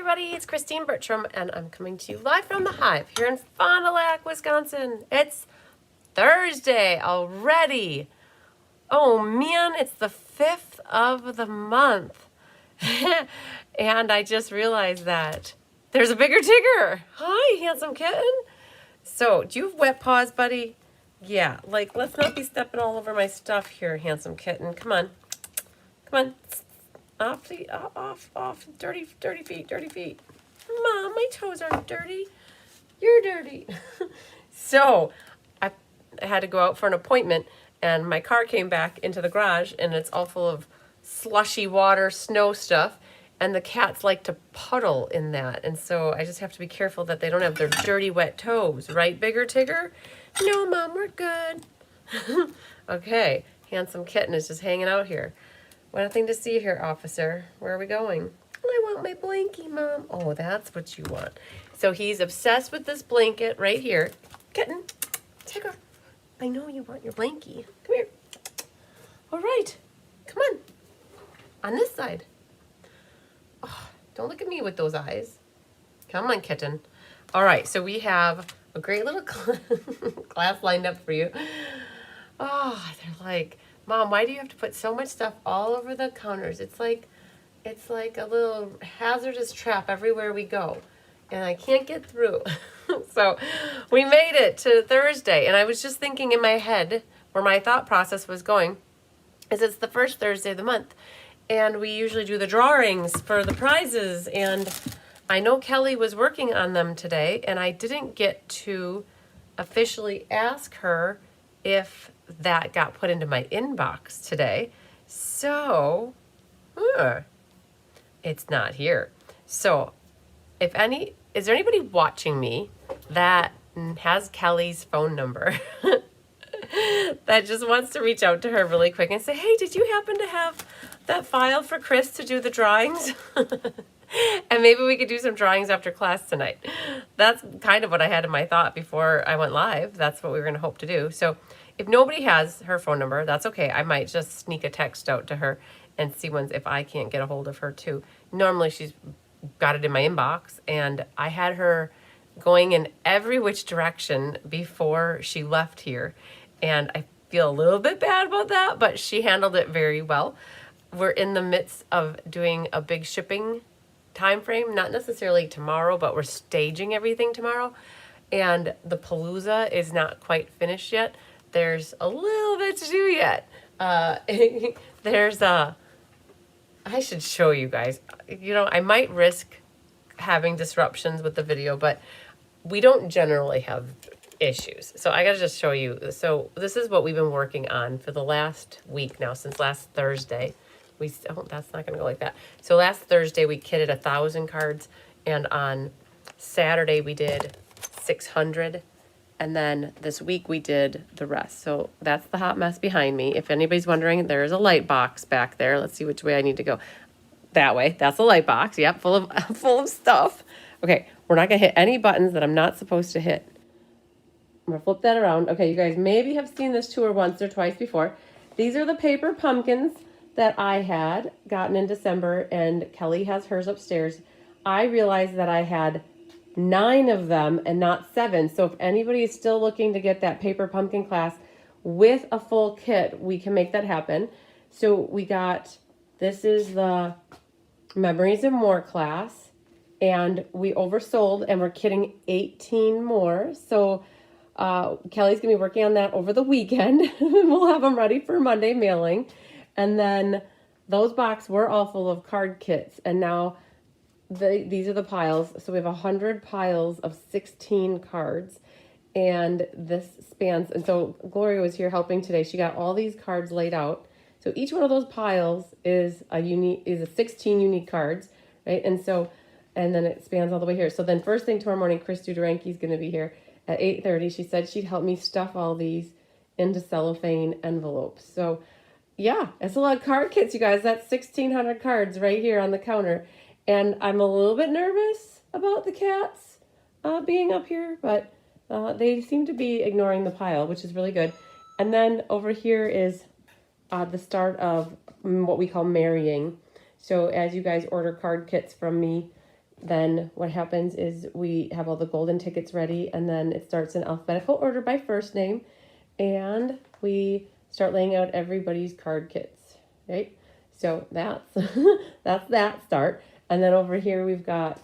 everybody, it's Christine Bertram, and I'm coming to you live from the Hive here in Fond du Lac, Wisconsin. It's Thursday already. Oh man, it's the 5th of the month. And I just realized that there's a bigger Tigger. Hi, handsome kitten. So, do you have wet paws, buddy? Yeah, like, let's not be stepping all over my stuff here, handsome kitten. Come on. Come on. Off. Dirty feet. Mom, my toes aren't dirty. You're dirty. So, I had to go out for an appointment, and my car came back into the garage, and it's all full of slushy water, snow stuff, and the cats like to puddle in that. And so I just have to be careful that they don't have their dirty, wet toes. Right, bigger Tigger? No, Mom, we're good. Okay, handsome kitten is just hanging out here. Nothing to see here, officer. Where are we going? I want my blankie, Mom. Oh, that's what you want. So he's obsessed with this blanket right here. Kitten, Tigger, I know you want your blankie. Come here. All right, come on. On this side. Oh, don't look at me with those eyes. Come on, kitten. All right, so we have a great little class lined up for you. Oh, they're like, Mom, why do you have to put so much stuff all over the counters? It's like a little hazardous trap everywhere we go, and I can't get through. So we made it to Thursday, and I was just thinking in my head where my thought process was going is it's the first Thursday of the month, and we usually do the drawings for the prizes, and I know Kelly was working on them today, and I didn't get to officially ask her if that got put into my inbox today. So, it's not here. So, is there anybody watching me that has Kelly's phone number that just wants to reach out to her really quick and say, hey, did you happen to have that file for Chris to do the drawings? And maybe we could do some drawings after class tonight. That's kind of what I had in my thought before I went live. That's what we were going to hope to do. So if nobody has her phone number, that's okay. I might just sneak a text out to her and see if I can't get a hold of her too. Normally she's got it in my inbox, and I had her going in every which direction before she left here. And I feel a little bit bad about that, but she handled it very well. We're in the midst of doing a big shipping time frame, not necessarily tomorrow, but we're staging everything tomorrow. And the Palooza is not quite finished yet. There's a little bit to do yet. I should show you guys. You know, I might risk having disruptions with the video, but we don't generally have issues. So I gotta just show you. So this is what we've been working on for the last week now, since last Thursday. That's not gonna go like that. So last Thursday we kitted 1,000 cards, and on Saturday we did 600. And then this week we did the rest. So that's the hot mess behind me. If anybody's wondering, there's a light box back there. Let's see which way I need to go. That way. That's a light box. Yep, full of stuff. Okay, we're not gonna hit any buttons that I'm not supposed to hit. I'm gonna flip that around. Okay, you guys maybe have seen this 2 or once or twice before. These are the paper pumpkins that I had gotten in December, and Kelly has hers upstairs. I realized that I had 9 of them and not 7. So if anybody is still looking to get that paper pumpkin class with a full kit, we can make that happen. So we got, this is the Memories and More class, and we oversold, and we're kitting 18 more. So Kelly's gonna be working on that over the weekend. We'll have them ready for Monday mailing. And then those boxes were all full of card kits, and now these are the piles. So we have 100 piles of 16 cards, and this spans, and so Gloria was here helping today. She got all these cards laid out. So each one of those piles is a 16 unique cards, right? And then it spans all the way here. So then first thing tomorrow morning, Chris Duduranke is going to be here at 8:30. She said she'd help me stuff all these into cellophane envelopes. So yeah, it's a lot of card kits, you guys. That's 1,600 cards right here on the counter. And I'm a little bit nervous about the cats being up here, but they seem to be ignoring the pile, which is really good. And then over here is the start of what we call marrying. So as you guys order card kits from me, then what happens is we have all the golden tickets ready, and then it starts in alphabetical order by first name, and we start laying out everybody's card kits, right? So that's that's that start. And then over here we've got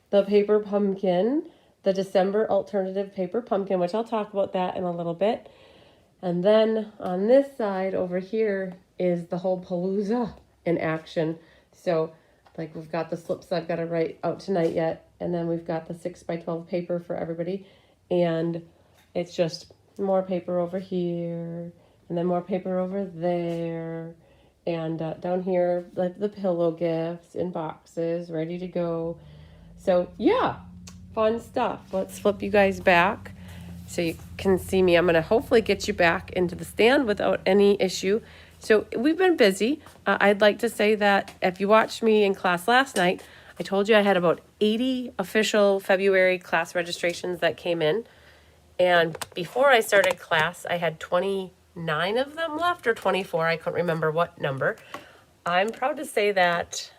the paper pumpkin, the December alternative paper pumpkin, which I'll talk about that in a little bit. And then on this side over here is the whole Palooza in action. So like we've got the slips I've got to write out tonight yet. And then we've got the 6x12 paper for everybody. And it's just more paper over here and then more paper over there. And down here, like the pillow gifts in boxes ready to go. So yeah, fun stuff. Let's flip you guys back so you can see me. I'm going to hopefully get you back into the stand without any issue. So we've been busy. I'd like to say that if you watched me in class last night, I told you I had about 80 official February class registrations that came in. And before I started class, I had 29 of them left, or 24. I couldn't remember what number. I'm proud to say that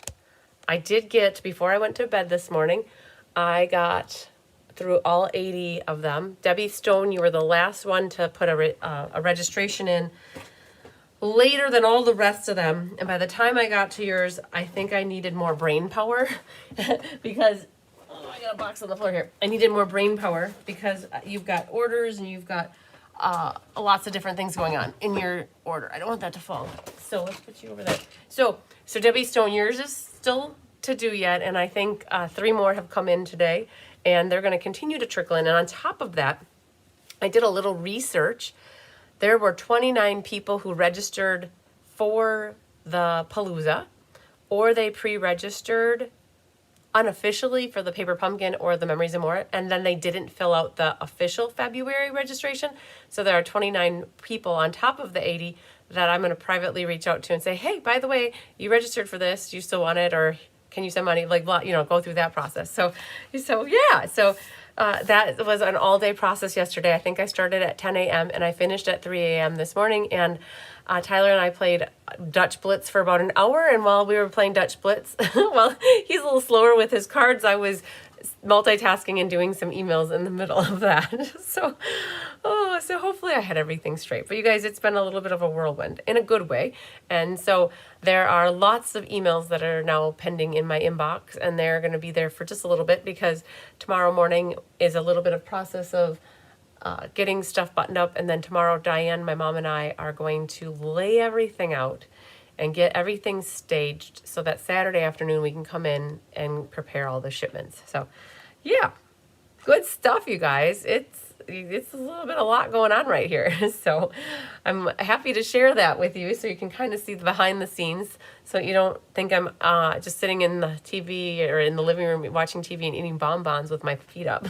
I did get, before I went to bed this morning, I got through all 80 of them. Debbie Stone, you were the last one to put a registration in later than all the rest of them. And by the time I got to yours, I think I needed more brain power because, oh, I got a box on the floor here. I needed more brain power because you've got orders and you've got lots of different things going on in your order. I don't want that to fall. So let's put you over there. So Debbie Stone, yours is still to do yet. And I think 3 more have come in today and they're going to continue to trickle in. And on top of that, I did a little research. There were 29 people who registered for the Palooza, or they pre-registered unofficially for the paper pumpkin or the memories and more, and then they didn't fill out the official February registration. So there are 29 people on top of the 80 that I'm going to privately reach out to and say, hey, by the way, you registered for this, do you still want it, or can you send money, like, you know, go through that process. So yeah, so that was an all-day process yesterday. I think I started at 10 a.m. and I finished at 3 a.m. this morning. And Tyler and I played Dutch Blitz for about an hour. And while we were playing Dutch Blitz, well, he's a little slower with his cards, I was multitasking and doing some emails in the middle of that. So hopefully I had everything straight. But you guys, it's been a little bit of a whirlwind in a good way. And so there are lots of emails that are now pending in my inbox, and they're going to be there for just a little bit because tomorrow morning is a little bit of process of getting stuff buttoned up. And then tomorrow, Diane, my mom, and I are going to lay everything out and get everything staged so that Saturday afternoon we can come in and prepare all the shipments. So yeah, good stuff, you guys. It's a little bit, a lot going on right here. So I'm happy to share that with you so you can kind of see the behind the scenes, so you don't think I'm just sitting in the TV or in the living room watching TV and eating bonbons with my feet up.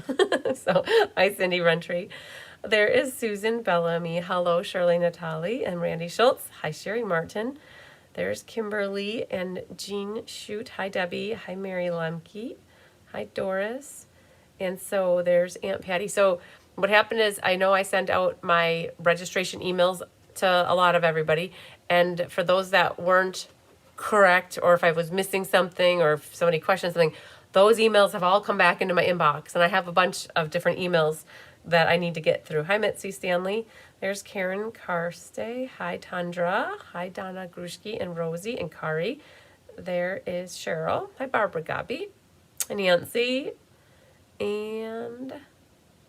So hi, Cindy Runtree. There is Susan Bellamy. Hello, Shirley Natali and Randy Schultz. Hi, Sherry Martin. There's Kimberly and Jean Shute. Hi, Debbie. Hi, Mary Lemke. Hi, Doris. And so there's Aunt Patty. So what happened is, I know I sent out my registration emails to a lot of everybody. And for those that weren't correct, or if I was missing something, or if somebody questioned something, those emails have all come back into my inbox. And I have a bunch of different emails that I need to get through. Hi, Mitzi Stanley. There's Karen Karste. Hi, Tundra. Hi, Donna Grushki and Rosie and Kari. There is Cheryl. Hi, Barbara Gabi. Nancy. And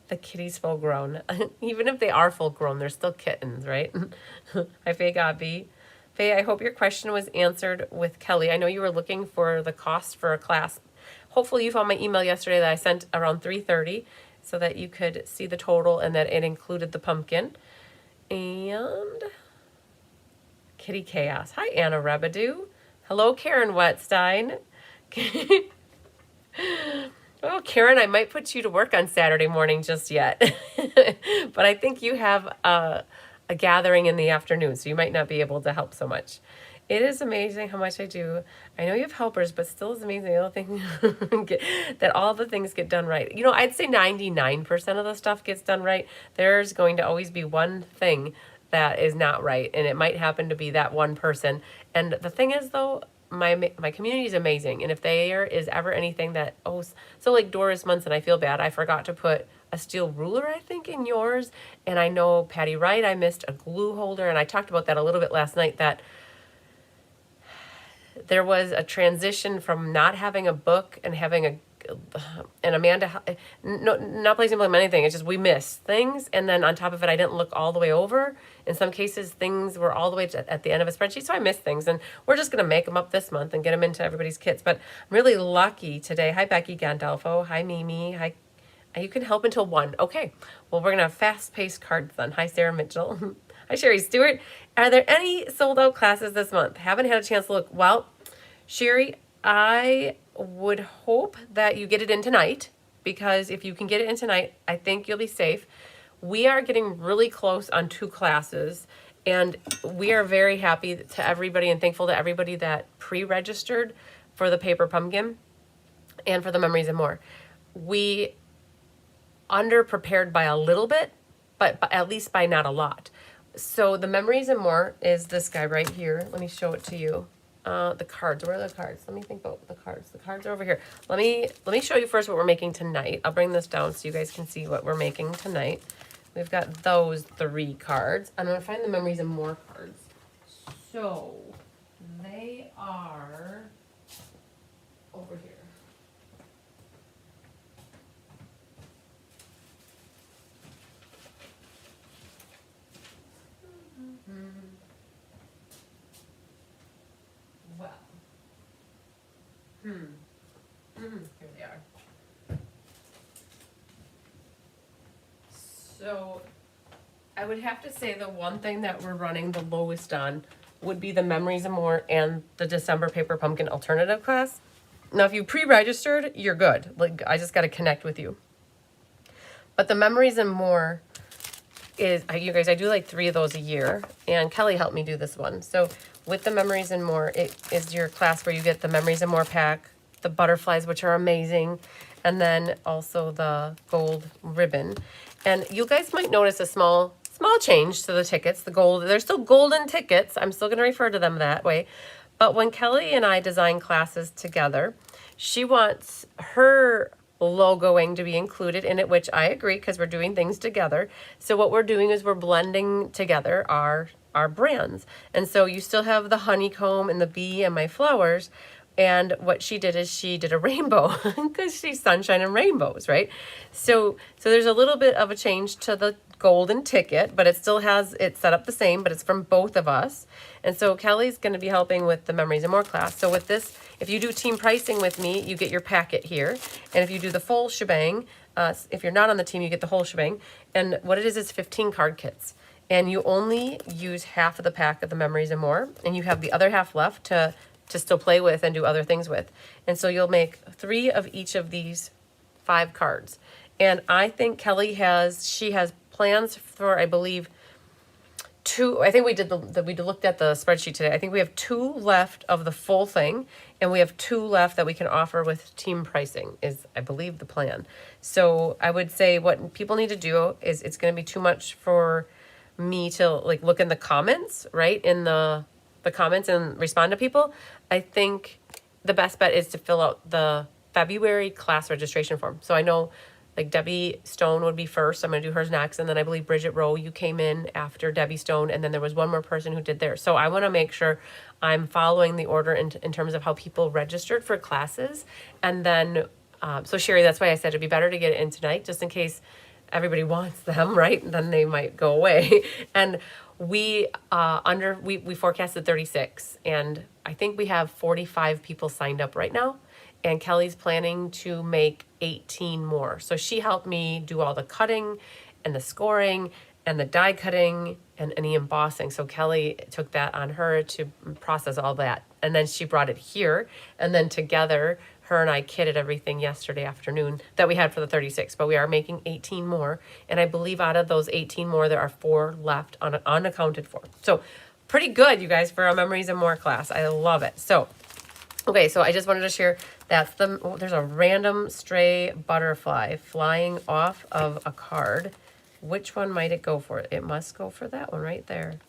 the kitties full grown. Even if they are full grown, they're still kittens, right? Hi, Faye Gabi. Faye, I hope your question was answered with Kelly. I know you were looking for the cost for a class. Hopefully you found my email yesterday that I sent around 3:30 so that you could see the total and that it included the pumpkin. And Kitty Chaos. Hi, Anna Rebadou. Hello, Karen Wetstein. Oh, Karen, I might put you to work on Saturday morning just yet. But I think you have a gathering in the afternoon, so you might not be able to help so much. It is amazing how much I do. I know you have helpers, but still it's amazing that all the things get done right. You know, I'd say 99% of the stuff gets done right. There's going to always be one thing that is not right, and it might happen to be that one person. And the thing is, though, my community is amazing. And if there is ever anything that, oh, so like Doris Munson, I feel bad. I forgot to put a steel ruler, I think, in yours. And I know Patty Wright, I missed a glue holder. And I talked about that a little bit last night, that there was a transition from not having a book and having a, and Amanda, no, not placing blame on anything. It's just we missed things. And then on top of it, I didn't look all the way over. In some cases, things were all the way at the end of a spreadsheet. So I missed things. And we're just going to make them up this month and get them into everybody's kits. But I'm really lucky today. Hi, Becky Gandolfo. Hi, Mimi. Hi. You can help until 1. Okay. Well, we're going to have fast-paced cards then. Hi, Sarah Mitchell. Hi, Sherry Stewart. Are there any sold-out classes this month? Haven't had a chance to look. Well, Sherry, I would hope that you get it in tonight, because if you can get it in tonight, I think you'll be safe. We are getting really close on 2 classes, and we are very happy to everybody and thankful to everybody that pre-registered for the paper pumpkin and for the memories and more. We under-prepared by a little bit, but at least by not a lot. So the memories and more is this guy right here. Let me show it to you. The cards, where are the cards? Let me think about the cards. The cards are over here. Let me show you first what we're making tonight. I'll bring this down so you guys can see what we're making tonight. We've got those 3 cards. I'm gonna find the memories and more cards. So they are over here. Well, here they are. So I would have to say the one thing that we're running the lowest on would be the Memories and More and the December Paper Pumpkin Alternative class. Now, if you pre-registered, you're good. Like, I just got to connect with you. But the Memories and More is, you guys, I do like 3 of those a year, and Kelly helped me do this one. So with the Memories and More, it is your class where you get the Memories and More pack, the butterflies, which are amazing, and then also the gold ribbon. And you guys might notice a small change to the tickets, the gold. They're still golden tickets. I'm still going to refer to them that way. But when Kelly and I design classes together, she wants her logoing to be included in it, which I agree, because we're doing things together. So what we're doing is we're blending together our brands. And so you still have the honeycomb and the bee and my flowers. And what she did is she did a rainbow, because she's sunshine and rainbows, right? So there's a little bit of a change to the golden ticket, but it still has it set up the same, but it's from both of us. And so Kelly's going to be helping with the Memories and More class. So with this, if you do team pricing with me, you get your packet here. And if you do the full shebang, if you're not on the team, you get the whole shebang. And what it is 15 card kits. And you only use half of the pack of the Memories and More, and you have the other half left to still play with and do other things with. And so you'll make 3 of each of these 5 cards. And I think Kelly she has plans for, I believe, 2. I think we looked at the spreadsheet today. I think we have 2 left of the full thing, and we have 2 left that we can offer with team pricing, is, I believe, the plan. So I would say what people need to do is, it's going to be too much for me to like look in the comments, right? In the comments and respond to people. I think the best bet is to fill out the February class registration form. So I know like Debbie Stone would be first. I'm going to do hers next. And then I believe Bridget Rowe, you came in after Debbie Stone. And then there was one more person who did theirs. So I want to make sure I'm following the order in terms of how people registered for classes. And then, so Sherry, that's why I said it'd be better to get it in tonight, just in case everybody wants them, right? Then they might go away. And we forecasted 36, and I think we have 45 people signed up right now, and Kelly's planning to make 18 more. So she helped me do all the cutting and the scoring and the die cutting and any embossing. So Kelly took that on her to process all that, and then she brought it here, and then together her and I kitted everything yesterday afternoon that we had for the 36, but we are making 18 more. And I believe out of those 18 more, there are 4 left unaccounted for. So pretty good, you guys, for a Memories and More class. I love it. So, okay, so I just wanted to share there's a random stray butterfly flying off of a card. Which one might it go for? It must go for that one right there.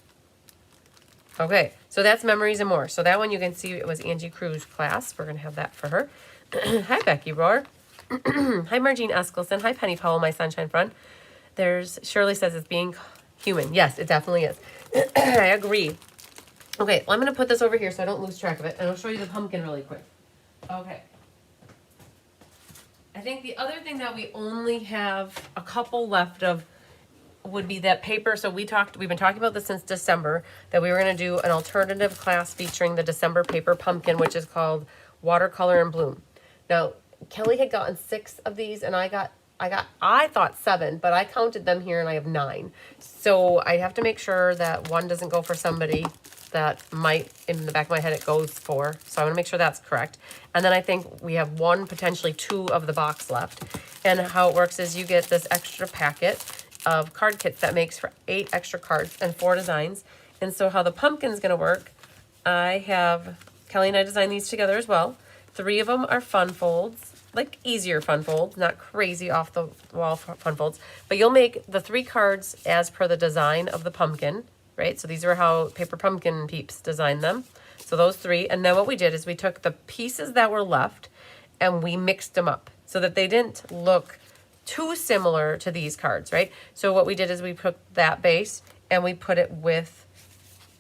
Okay, so that's Memories and More. So that one you can see it was Angie Cruz class. We're going to have that for her. Hi, Becky Rohr. Hi, Margene Eskelson. Hi, Penny Powell, my sunshine friend. There's Shirley says it's being human. Yes, it definitely is. I agree. Okay, well, I'm going to put this over here so I don't lose track of it. And I'll show you the pumpkin really quick. Okay. I think the other thing that we only have a couple left of would be that paper. So we've been talking about this since December, that we were going to do an alternative class featuring the December paper pumpkin, which is called Watercolor and Bloom. Now, Kelly had gotten 6 of these, and I thought 7, but I counted them here and I have 9. So I have to make sure that one doesn't go for somebody that might, in the back of my head, it goes for. So I want to make sure that's correct. And then I think we have 1, potentially 2 of the box left. And how it works is you get this extra packet of card kits that makes for 8 extra cards and 4 designs. And so how the pumpkin's going to work, Kelly and I designed these together as well. 3 of them are fun folds, like easier fun folds, not crazy off the wall fun folds. But you'll make the 3 cards as per the design of the pumpkin, right? So these are how Paper Pumpkin peeps designed them. So those 3. And then what we did is we took the pieces that were left and we mixed them up so that they didn't look too similar to these cards, right? So what we did is we put that base and we put it with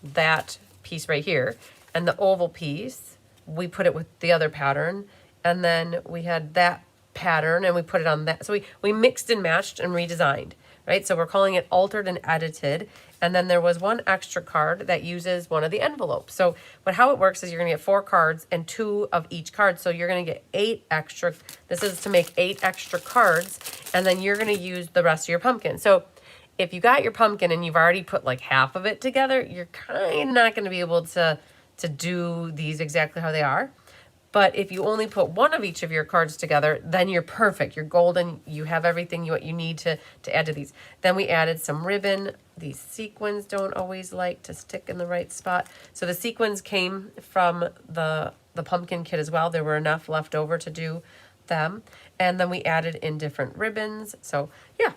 that piece right here. And the oval piece, we put it with the other pattern. And then we had that pattern and we put it on that. So we mixed and matched and redesigned, right? So we're calling it altered and edited. And then there was 1 extra card that uses one of the envelopes. So, but how it works is you're gonna get 4 cards and 2 of each card. So you're gonna get 8 extra. This is to make 8 extra cards. And then you're gonna use the rest of your pumpkin. So if you got your pumpkin and you've already put like half of it together, you're kind of not gonna be able to do these exactly how they are. But if you only put 1 of each of your cards together, then you're perfect. You're golden. You have everything you need to add to these. Then we added some ribbon. These sequins don't always like to stick in the right spot. So the sequins came from the pumpkin kit as well. There were enough left over to do them. And then we added in different ribbons. So yeah.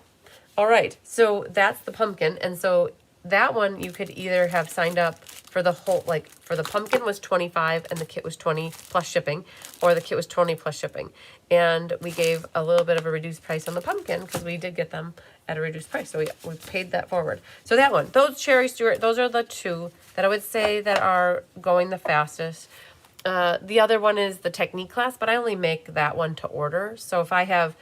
All right. So that's the pumpkin. And so that one you could either have signed up for the whole, like for the pumpkin was $25 and the kit was $20 plus shipping, or the kit was $20 plus shipping. And we gave a little bit of a reduced price on the pumpkin because we did get them at a reduced price. So we paid that forward. So that one, those Cherry Stewart, those are the 2 that I would say that are going the fastest. The other one is the Technique class, but I only make that one to order. So if I have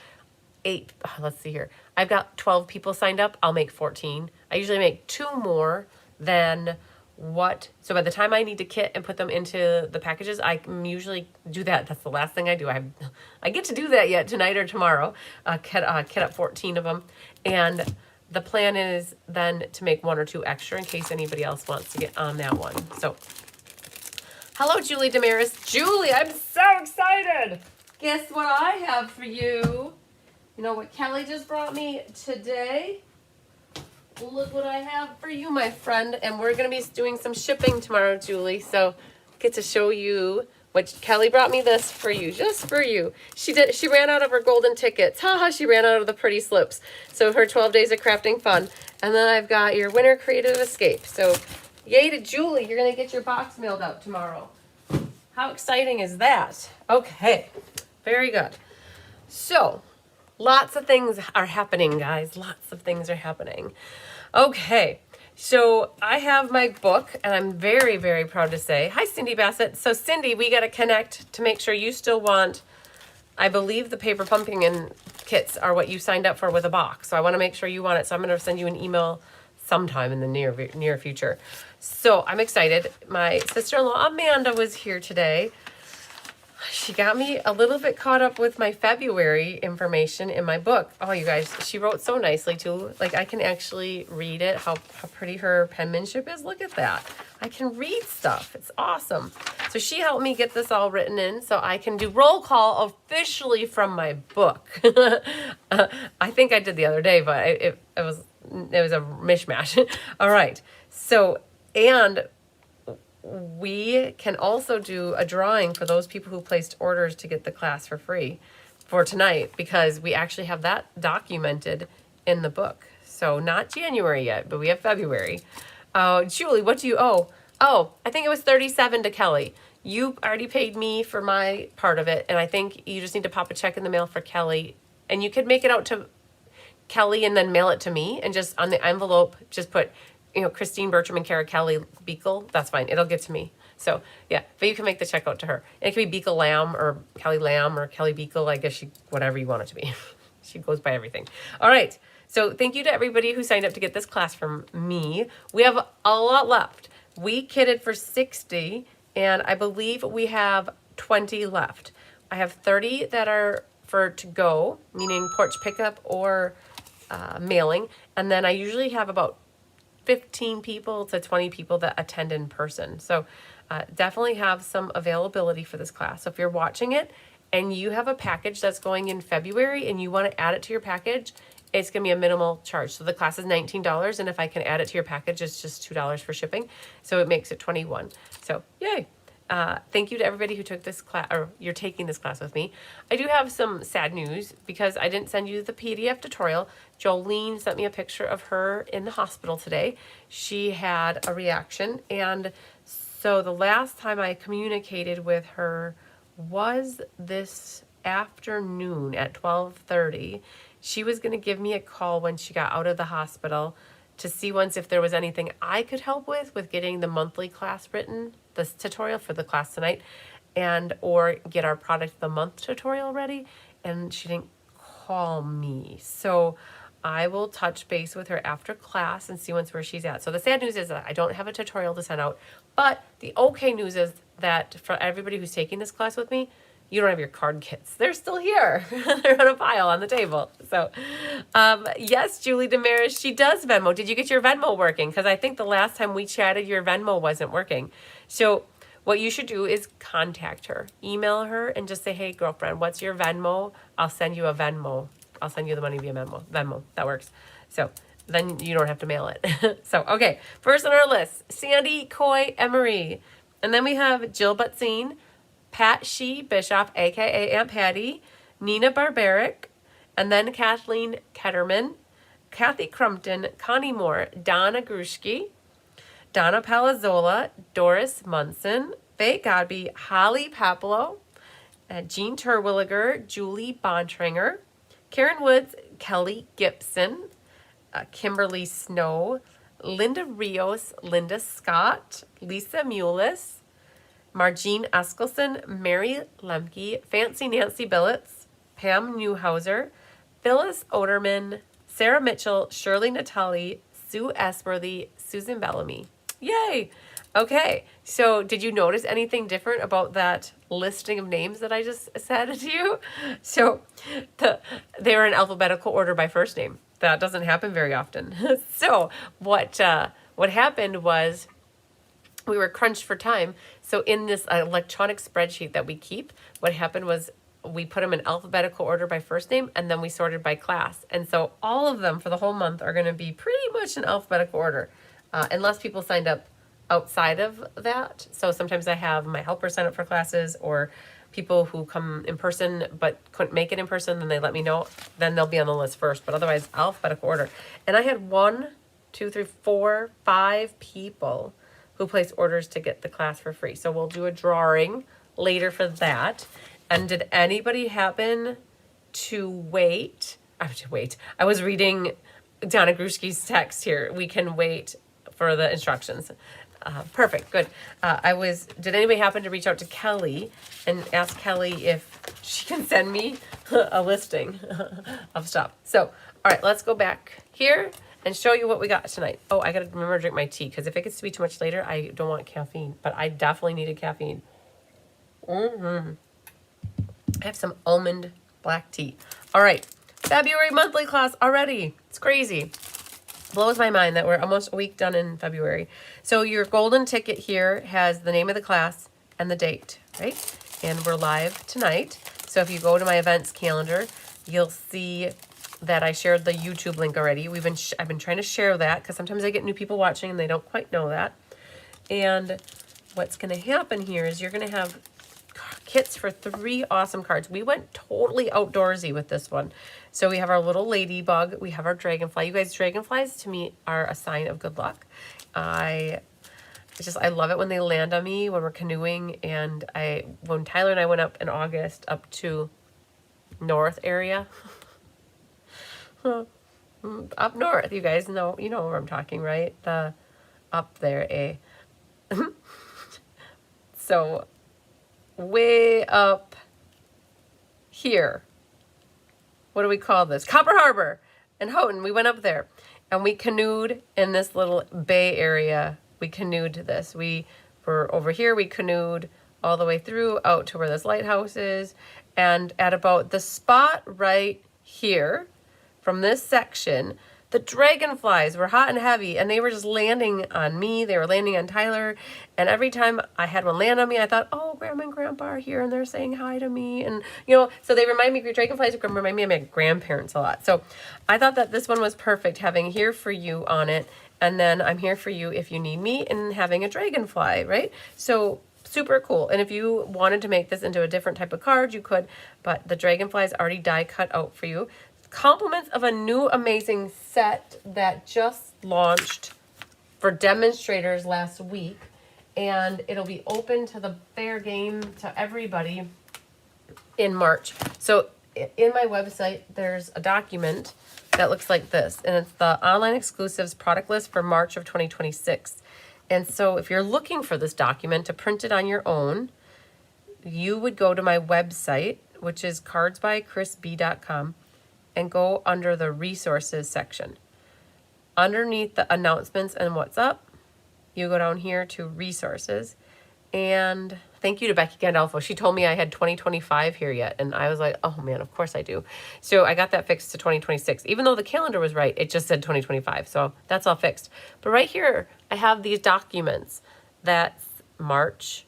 8, let's see here, I've got 12 people signed up, I'll make 14. I usually make 2 more than what, so by the time I need to kit and put them into the packages, I can usually do that. That's the last thing I do. I get to do that yet tonight or tomorrow, kit up 14 of them. And the plan is then to make 1 or 2 extra in case anybody else wants to get on that one. So, hello, Julie Damaris. Julie, I'm so excited. Guess what I have for you? You know what Kelly just brought me today? Look what I have for you, my friend. And we're going to be doing some shipping tomorrow, Julie. So get to show you what Kelly brought me this for you, just for you. She ran out of her golden tickets. Haha, she ran out of the pretty slips. So her 12 days of crafting fun. And then I've got your winter creative escape. So yay to Julie. You're going to get your box mailed out tomorrow. How exciting is that? Okay, very good. So lots of things are happening, guys. Lots of things are happening. Okay, so I have my book, and I'm very, very proud to say, hi, Cindy Bassett. So Cindy, we got to connect to make sure you still want, I believe the paper pumpkin kits are what you signed up for with a box. So I want to make sure you want it. So I'm going to send you an email sometime in the near future. So I'm excited. My sister-in-law Amanda was here today. She got me a little bit caught up with my February information in my book. Oh, you guys, she wrote so nicely too. Like I can actually read it, how pretty her penmanship is. Look at that. I can read stuff. It's awesome. So she helped me get this all written in so I can do roll call officially from my book. I think I did the other day, but it was a mishmash. All right. So, and we can also do a drawing for those people who placed orders to get the class for free for tonight, because we actually have that documented in the book. So not January yet, but we have February. Julie, what do you owe? Oh, I think it was 37 to Kelly. You already paid me for my part of it, and I think you just need to pop a check in the mail for Kelly. And you could make it out to Kelly and then mail it to me, and just on the envelope, just put, Christine Bertram and Kara Kelly Beekle. That's fine. It'll get to me. So, yeah, but you can make the check out to her. And it can be Beekle Lamb or Kelly Lamb or Kelly Beekle. I guess whatever you want it to be. She goes by everything. All right. So thank you to everybody who signed up to get this class from me. We have a lot left. We kitted for 60, and I believe we have 20 left. I have 30 that are for to go, meaning porch pickup or mailing. And then I usually have about 15 people to 20 people that attend in person. So definitely have some availability for this class. So if you're watching it and you have a package that's going in February and you want to add it to your package, it's going to be a minimal charge. So the class is $19, and if I can add it to your package, it's just $2 for shipping. So it makes it $21. So yay. Thank you to everybody who took this class, or you're taking this class with me. I do have some sad news because I didn't send you the PDF tutorial. Jolene sent me a picture of her in the hospital today. She had a reaction, and so the last time I communicated with her was this afternoon at 12:30. She was going to give me a call when she got out of the hospital to see once if there was anything I could help with getting the monthly class written, this tutorial for the class tonight, and or get our product of the month tutorial ready. And she didn't call me. So I will touch base with her after class and see where she's at. So the sad news is that I don't have a tutorial to send out, but the okay news is that for everybody who's taking this class with me, you don't have your card kits. They're still here. They're on a pile on the table. So, yes, Julie Damaris, she does Venmo. Did you get your Venmo working? Because I think the last time we chatted, your Venmo wasn't working. So what you should do is contact her. Email her and just say, hey, girlfriend, what's your Venmo? I'll send you a Venmo. I'll send you the money via Venmo. That works. So then you don't have to mail it. So, okay. First on our list, Sandy Coy Emery. And then we have Jill Butzine, Pat Shee Bishop, a.k.a. Aunt Patty, Nina Barbaric, and then Kathleen Ketterman, Kathy Crumpton, Connie Moore, Donna Grushke, Donna Palazzola, Doris Munson, Faye Godby, Holly Papalo, Jean Terwilliger, Julie Bontringer, Karen Woods, Kelly Gibson, Kimberly Snow, Linda Rios, Linda Scott, Lisa Mullis, Margene Eskelson, Mary Lemke, Fancy Nancy Billets, Pam Newhauser, Phyllis Oderman, Sarah Mitchell, Shirley Natali, Sue Esworthy, Susan Bellamy. Yay! Okay, so did you notice anything different about that listing of names that I just said to you? So they were in alphabetical order by first name. That doesn't happen very often. So what happened was, we were crunched for time. So in this electronic spreadsheet that we keep, what happened was we put them in alphabetical order by first name, and then we sorted by class. And so all of them for the whole month are going to be pretty much in alphabetical order, unless people signed up outside of that. So sometimes I have my helpers sign up for classes, or people who come in person but couldn't make it in person, then they let me know. Then they'll be on the list first, but otherwise alphabetical order. And I had 1, 2, 3, 4, 5 people who placed orders to get the class for free. So we'll do a drawing later for that. And did anybody happen to wait? I was reading Donna Grushke's text here. We can wait for the instructions. Perfect, good. Did anybody happen to reach out to Kelly and ask Kelly if she can send me a listing of stuff? So, all right, let's go back here and show you what we got tonight. Oh, I gotta remember to drink my tea, because if it gets to be too much later, I don't want caffeine, but I definitely needed caffeine. I have some almond black tea. All right, February monthly class already. It's crazy. Blows my mind that we're almost a week done in February. So your golden ticket here has the name of the class and the date, right? And we're live tonight. So if you go to my events calendar, you'll see that I shared the YouTube link already. I've been trying to share that because sometimes I get new people watching and they don't quite know that. And what's going to happen here is you're going to have kits for 3 awesome cards. We went totally outdoorsy with this one. So we have our little ladybug. We have our dragonfly. You guys, dragonflies to me are a sign of good luck. I It's just, I love it when they land on me when we're canoeing. And when Tyler and I went up in August up to North area, up north, you guys know, you know where I'm talking, right? The up there, eh? So way up here. What do we call this? Copper Harbor and Houghton. We went up there and we canoed in this little bay area. We canoed to this. We were over here. We canoed all the way through out to where this lighthouse is. And at about the spot right here from this section, the dragonflies were hot and heavy, and they were just landing on me. They were landing on Tyler. And every time I had one land on me, I thought, oh, Grandma and Grandpa are here, and they're saying hi to me. And, you know, so they remind me, dragonflies remind me of my grandparents a lot. So I thought that this one was perfect, having here for you on it. And then I'm here for you if you need me, and having a dragonfly, right? So super cool. And if you wanted to make this into a different type of card, you could, but the dragonfly is already die cut out for you. Compliments of a new amazing set that just launched for demonstrators last week, and it'll be open to the fair game to everybody in March. So in my website, there's a document that looks like this, and it's the online exclusives product list for March of 2026. And so if you're looking for this document to print it on your own, you would go to my website, which is cardsbychrisb.com, and go under the resources section. Underneath the announcements and what's up, you go down here to resources. And thank you to Becky Gandolfo. She told me I had 2025 here yet. And I was like, oh man, of course I do. So I got that fixed to 2026. Even though the calendar was right, it just said 2025. So that's all fixed. But right here, I have these documents. That's March,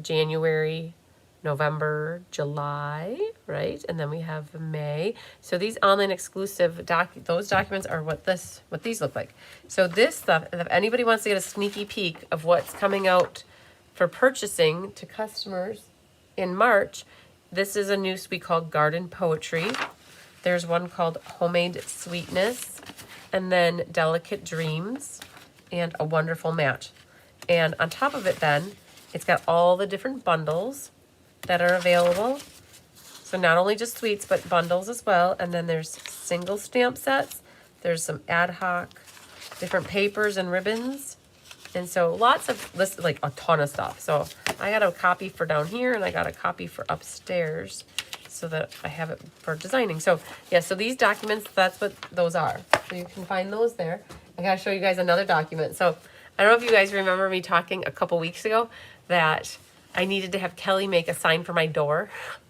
January, November, July, right? And then we have May. So these online exclusive those documents are what these look like. So this stuff, if anybody wants to get a sneaky peek of what's coming out for purchasing to customers in March, this is a new suite called Garden Poetry. There's one called Homemade Sweetness, and then Delicate Dreams, and A Wonderful Match. And on top of it then, it's got all the different bundles that are available. So not only just sweets, but bundles as well. And then there's single stamp sets. There's some ad hoc, different papers and ribbons. And so lots of, like a ton of stuff. So I got a copy for down here, and I got a copy for upstairs so that I have it for designing. So yeah, so these documents, that's what those are. So you can find those there. I gotta show you guys another document. So I don't know if you guys remember me talking a couple weeks ago that I needed to have Kelly make a sign for my door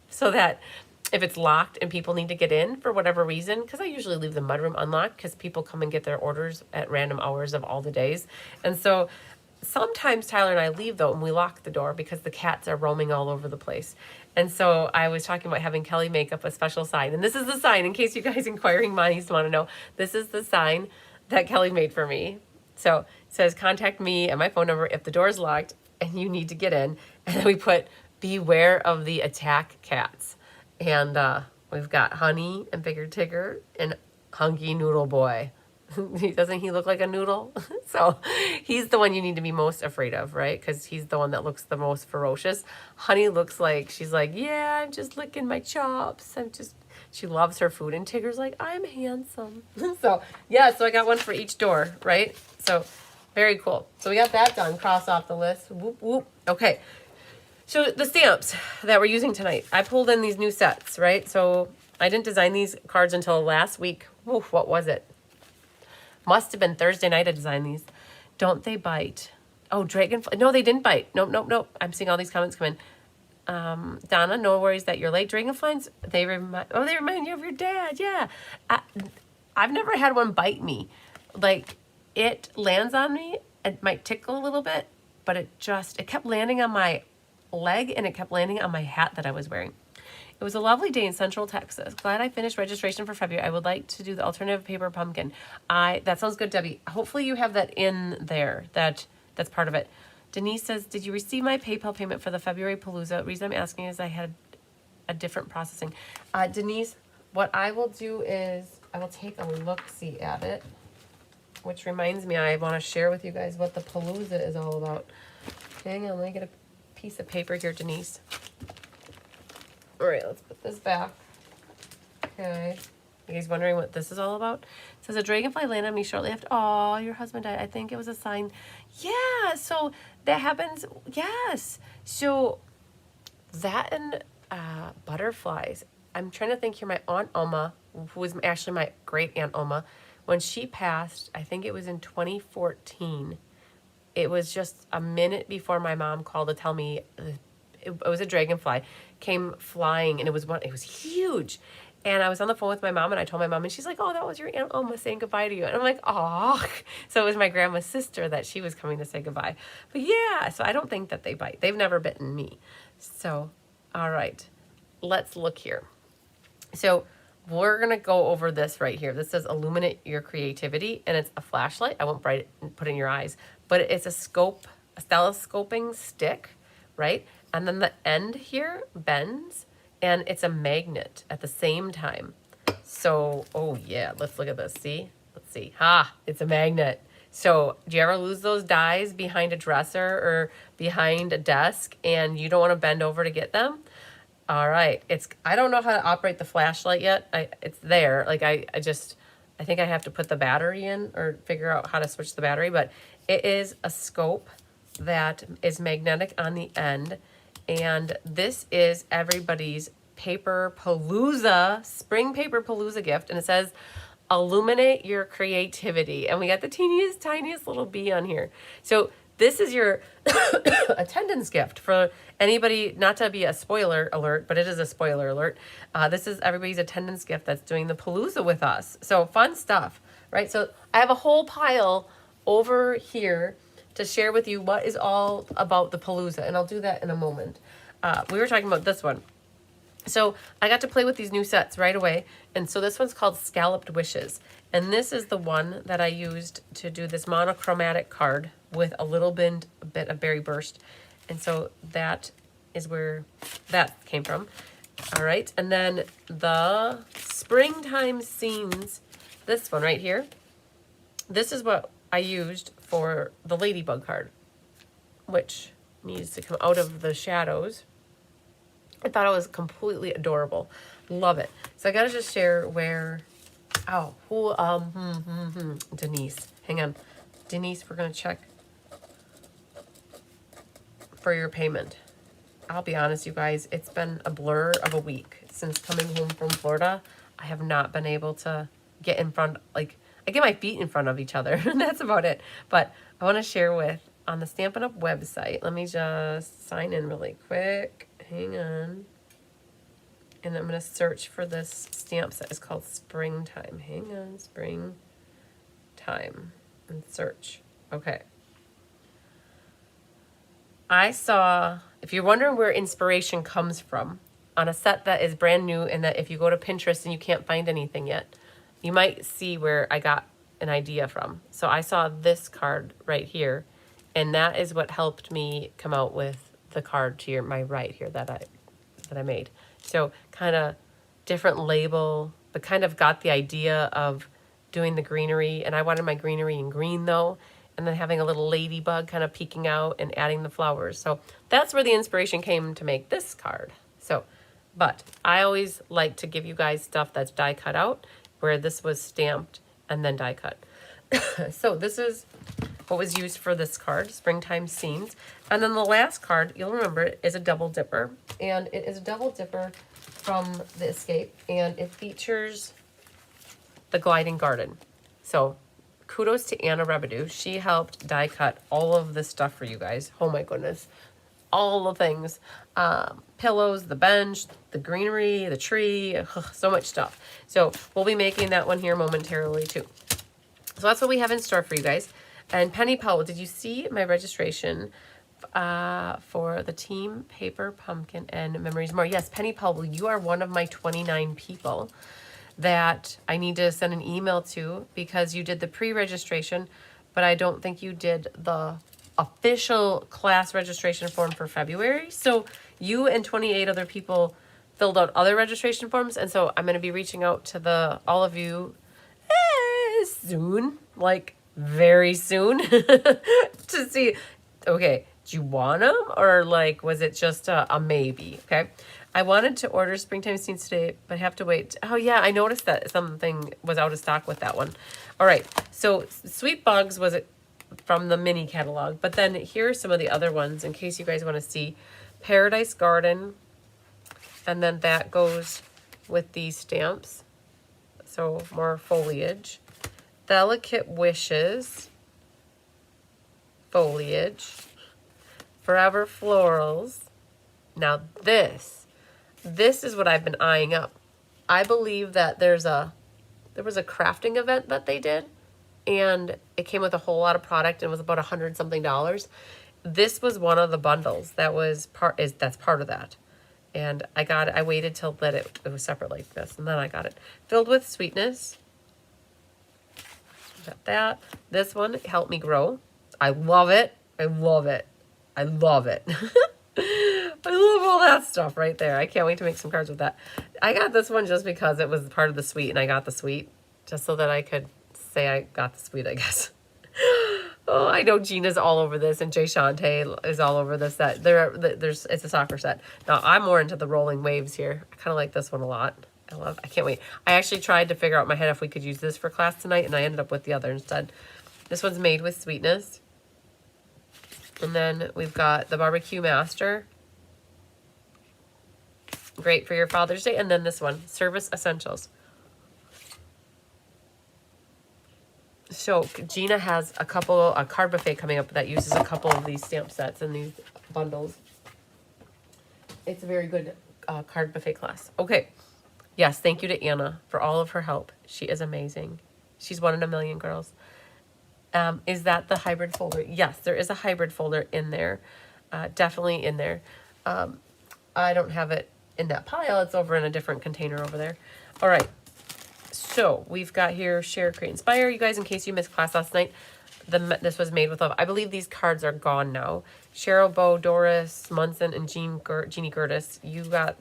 so that if it's locked and people need to get in for whatever reason, because I usually leave the mudroom unlocked because people come and get their orders at random hours of all the days. And so sometimes Tyler and I leave though, and we lock the door because the cats are roaming all over the place. And so I was talking about having Kelly make up a special sign. And this is the sign, in case you guys inquiring minds want to know, this is the sign that Kelly made for me. So it says, contact me and my phone number if the door is locked and you need to get in. And then we put, beware of the attack cats. And we've got Honey and Bigger Tigger and Hunky Noodle Boy. Doesn't he look like a noodle? So he's the one you need to be most afraid of, right? Because he's the one that looks the most ferocious. Honey looks like, she's like, yeah, I'm just licking my chops. She loves her food. And Tigger's like, I'm handsome. So yeah, so I got one for each door, right? So very cool. So we got that done. Cross off the list. Whoop, whoop. Okay. So the stamps that we're using tonight, I pulled in these new sets, right? So I didn't design these cards until last week. Oof, what was it? Must have been Thursday night I designed these. Don't they bite? Oh, dragonfly. No, they didn't bite. Nope, nope, nope. I'm seeing all these comments come in. Donna, no worries that you're late. Dragonflies, they remind you of your dad. Yeah. I've never had one bite me. Like, it lands on me. It might tickle a little bit, but it kept landing on my leg, and it kept landing on my hat that I was wearing. It was a lovely day in Central Texas. Glad I finished registration for February. I would like to do the alternative paper pumpkin. That sounds good, Debbie. Hopefully you have that in there. That's part of it. Denise says, did you receive my PayPal payment for the February Palooza? The reason I'm asking is I had a different processing. Denise, what I will do is I will take a look-see at it which reminds me, I want to share with you guys what the Palooza is all about. Hang on, let me get a piece of paper here, Denise. All right, let's put this back. Okay. You guys wondering what this is all about? It says a dragonfly landed on me shortly after. Oh, your husband died. I think it was a sign. Yeah, so that happens. Yes. So that and butterflies. I'm trying to think here. My Aunt Oma, who was actually my great Aunt Oma, when she passed, I think it was in 2014. It was just a minute before my mom called to tell me it was a dragonfly came flying, and it was huge. And I was on the phone with my mom, and I told my mom, and she's like, "Oh, that was your Aunt Oma saying goodbye to you." And I'm like, "Oh." So it was my grandma's sister that she was coming to say goodbye. But yeah, so I don't think that they bite. They've never bitten me. So, all right, let's look here. So we're going to go over this right here. This says illuminate your creativity, and it's a flashlight. I won't put it in your eyes, but it's a telescoping stick, right? And then the end here bends, and it's a magnet at the same time. So, oh yeah, let's look at this. See? Let's see. It's a magnet. So, do you ever lose those dies behind a dresser or behind a desk and you don't want to bend over to get them? All right. I don't know how to operate the flashlight yet. It's there. Like I think I have to put the battery in or figure out how to switch the battery, but it is a scope that is magnetic on the end. And this is everybody's Paper Palooza, Spring Paper Palooza gift. And it says, illuminate your creativity. And we got the teeniest, tiniest little bee on here. So this is your attendance gift for anybody, not to be a spoiler alert, but it is a spoiler alert. This is everybody's attendance gift that's doing the Palooza with us. So fun stuff, right? So I have a whole pile over here to share with you what is all about the Palooza, and I'll do that in a moment. We were talking about this one. So I got to play with these new sets right away, and so this one's called Scalloped Wishes, and this is the one that I used to do this monochromatic card with a little bit of Berry Burst, and so that is where that came from. All right, and then the Springtime Scenes, this one right here, this is what I used for the Ladybug card, which needs to come out of the shadows. I thought it was completely adorable. Love it. So I gotta just share where, Denise, hang on. Denise, we're gonna check for your payment. I'll be honest, you guys, it's been a blur of a week since coming home from Florida. I have not been able to get in front, like, I get my feet in front of each other, and that's about it. But I want to share on the Stampin' Up website. Let me just sign in really quick. Hang on. And I'm going to search for this stamp set. It's called Springtime. Hang on. Springtime. And search. Okay. I saw, if you're wondering where inspiration comes from, on a set that is brand new, and that if you go to Pinterest and you can't find anything yet, you might see where I got an idea from. So I saw this card right here, and that is what helped me come out with the card to my right here that I made. So kind of different label, but kind of got the idea of doing the greenery, and I wanted my greenery in green though, and then having a little ladybug kind of peeking out and adding the flowers. So that's where the inspiration came to make this card. So, but I always like to give you guys stuff that's die cut out, where this was stamped and then die cut. So this is what was used for this card, Springtime Scenes. And then the last card, you'll remember, is a double dipper. And it is a double dipper from the Escape, and it features the Gliding Garden. So kudos to Anna Rebedu. She helped die cut all of this stuff for you guys. Oh my goodness. All the things. Pillows, the bench, the greenery, the tree, so much stuff. So we'll be making that one here momentarily too. So that's what we have in store for you guys. And Penny Powell, did you see my registration for the Team Paper Pumpkin and Memories More? Yes, Penny Powell, you are one of my 29 people that I need to send an email to, because you did the pre-registration, but I don't think you did the official class registration form for February. So you and 28 other people filled out other registration forms, and so I'm going to be reaching out to all of you soon, like very soon to see, okay, do you want them? Or like, was it just a maybe? Okay. I wanted to order springtime scenes today, but have to wait. Oh yeah, I noticed that something was out of stock with that one. All right, so Sweet Bugs was from the mini catalog, but then here are some of the other ones in case you guys want to see. Paradise Garden, and then that goes with these stamps. So more foliage. Delicate Wishes, foliage. Forever Florals. Now this is what I've been eyeing up. I believe that there was a crafting event that they did, and it came with a whole lot of product and was about $100 something. This was one of the bundles that was that's part of that. And I got it. I waited till that it was separate like this, and then I got it. Filled with Sweetness. Got that. This one, Help Me Grow. I love it. I love it. I love it. I love all that stuff right there. I can't wait to make some cards with that. I got this one just because it was part of the suite, and I got the suite just so that I could say I got the suite, I guess. Oh, I know Gina's all over this, and Jay Shante is all over this. It's a soccer set. Now, I'm more into the rolling waves here. I kind of like this one a lot. I can't wait. I actually tried to figure out in my head if we could use this for class tonight, and I ended up with the other instead. This one's Made with Sweetness. And then we've got the Barbecue Master. Great for your Father's Day. And then this one, Service Essentials. So Gina has a card buffet coming up that uses a couple of these stamp sets and these bundles. It's a very good card buffet class. Okay. Yes, thank you to Anna for all of her help. She is amazing. She's one in a million, girls. Is that the hybrid folder? Yes, there is a hybrid folder in there. Definitely in there. I don't have it in that pile. It's over in a different container over there. All right. So we've got here Share, Create, Inspire. You guys, in case you missed class last night, this was Made with Love. I believe these cards are gone now. Cheryl, Bo, Doris, Munson, and Jeannie Gertis. You got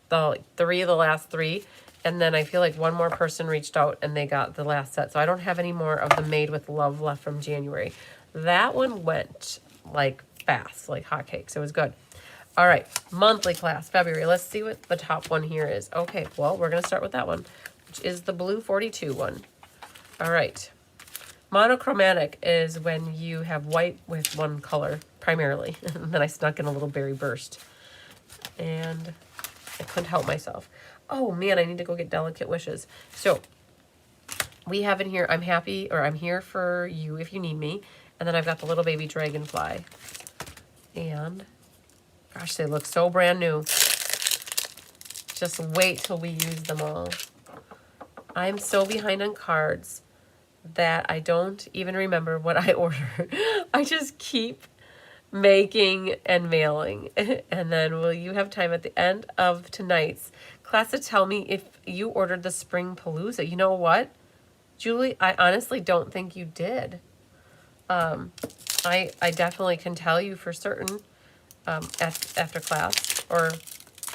the 3 of the last 3. And then I feel like one more person reached out and they got the last set. So I don't have any more of the Made with Love left from January. That one went like fast, like hotcakes. It was good. All right, monthly class, February. Let's see what the top one here is. Okay, well, we're going to start with that one, which is the blue 42 one. All right. Monochromatic is when you have white with one color, primarily. And then I snuck in a little berry burst. And I couldn't help myself. Oh, man, I need to go get Delicate Wishes. So we have in here, I'm here for you if you need me. And then I've got the little baby dragonfly. And, gosh, they look so brand new. Just wait till we use them all. I'm so behind on cards that I don't even remember what I order. I just keep making and mailing. And then will you have time at the end of tonight's class to tell me if you ordered the Spring Palooza? You know what, Julie? I honestly don't think you did. I definitely can tell you for certain after class, or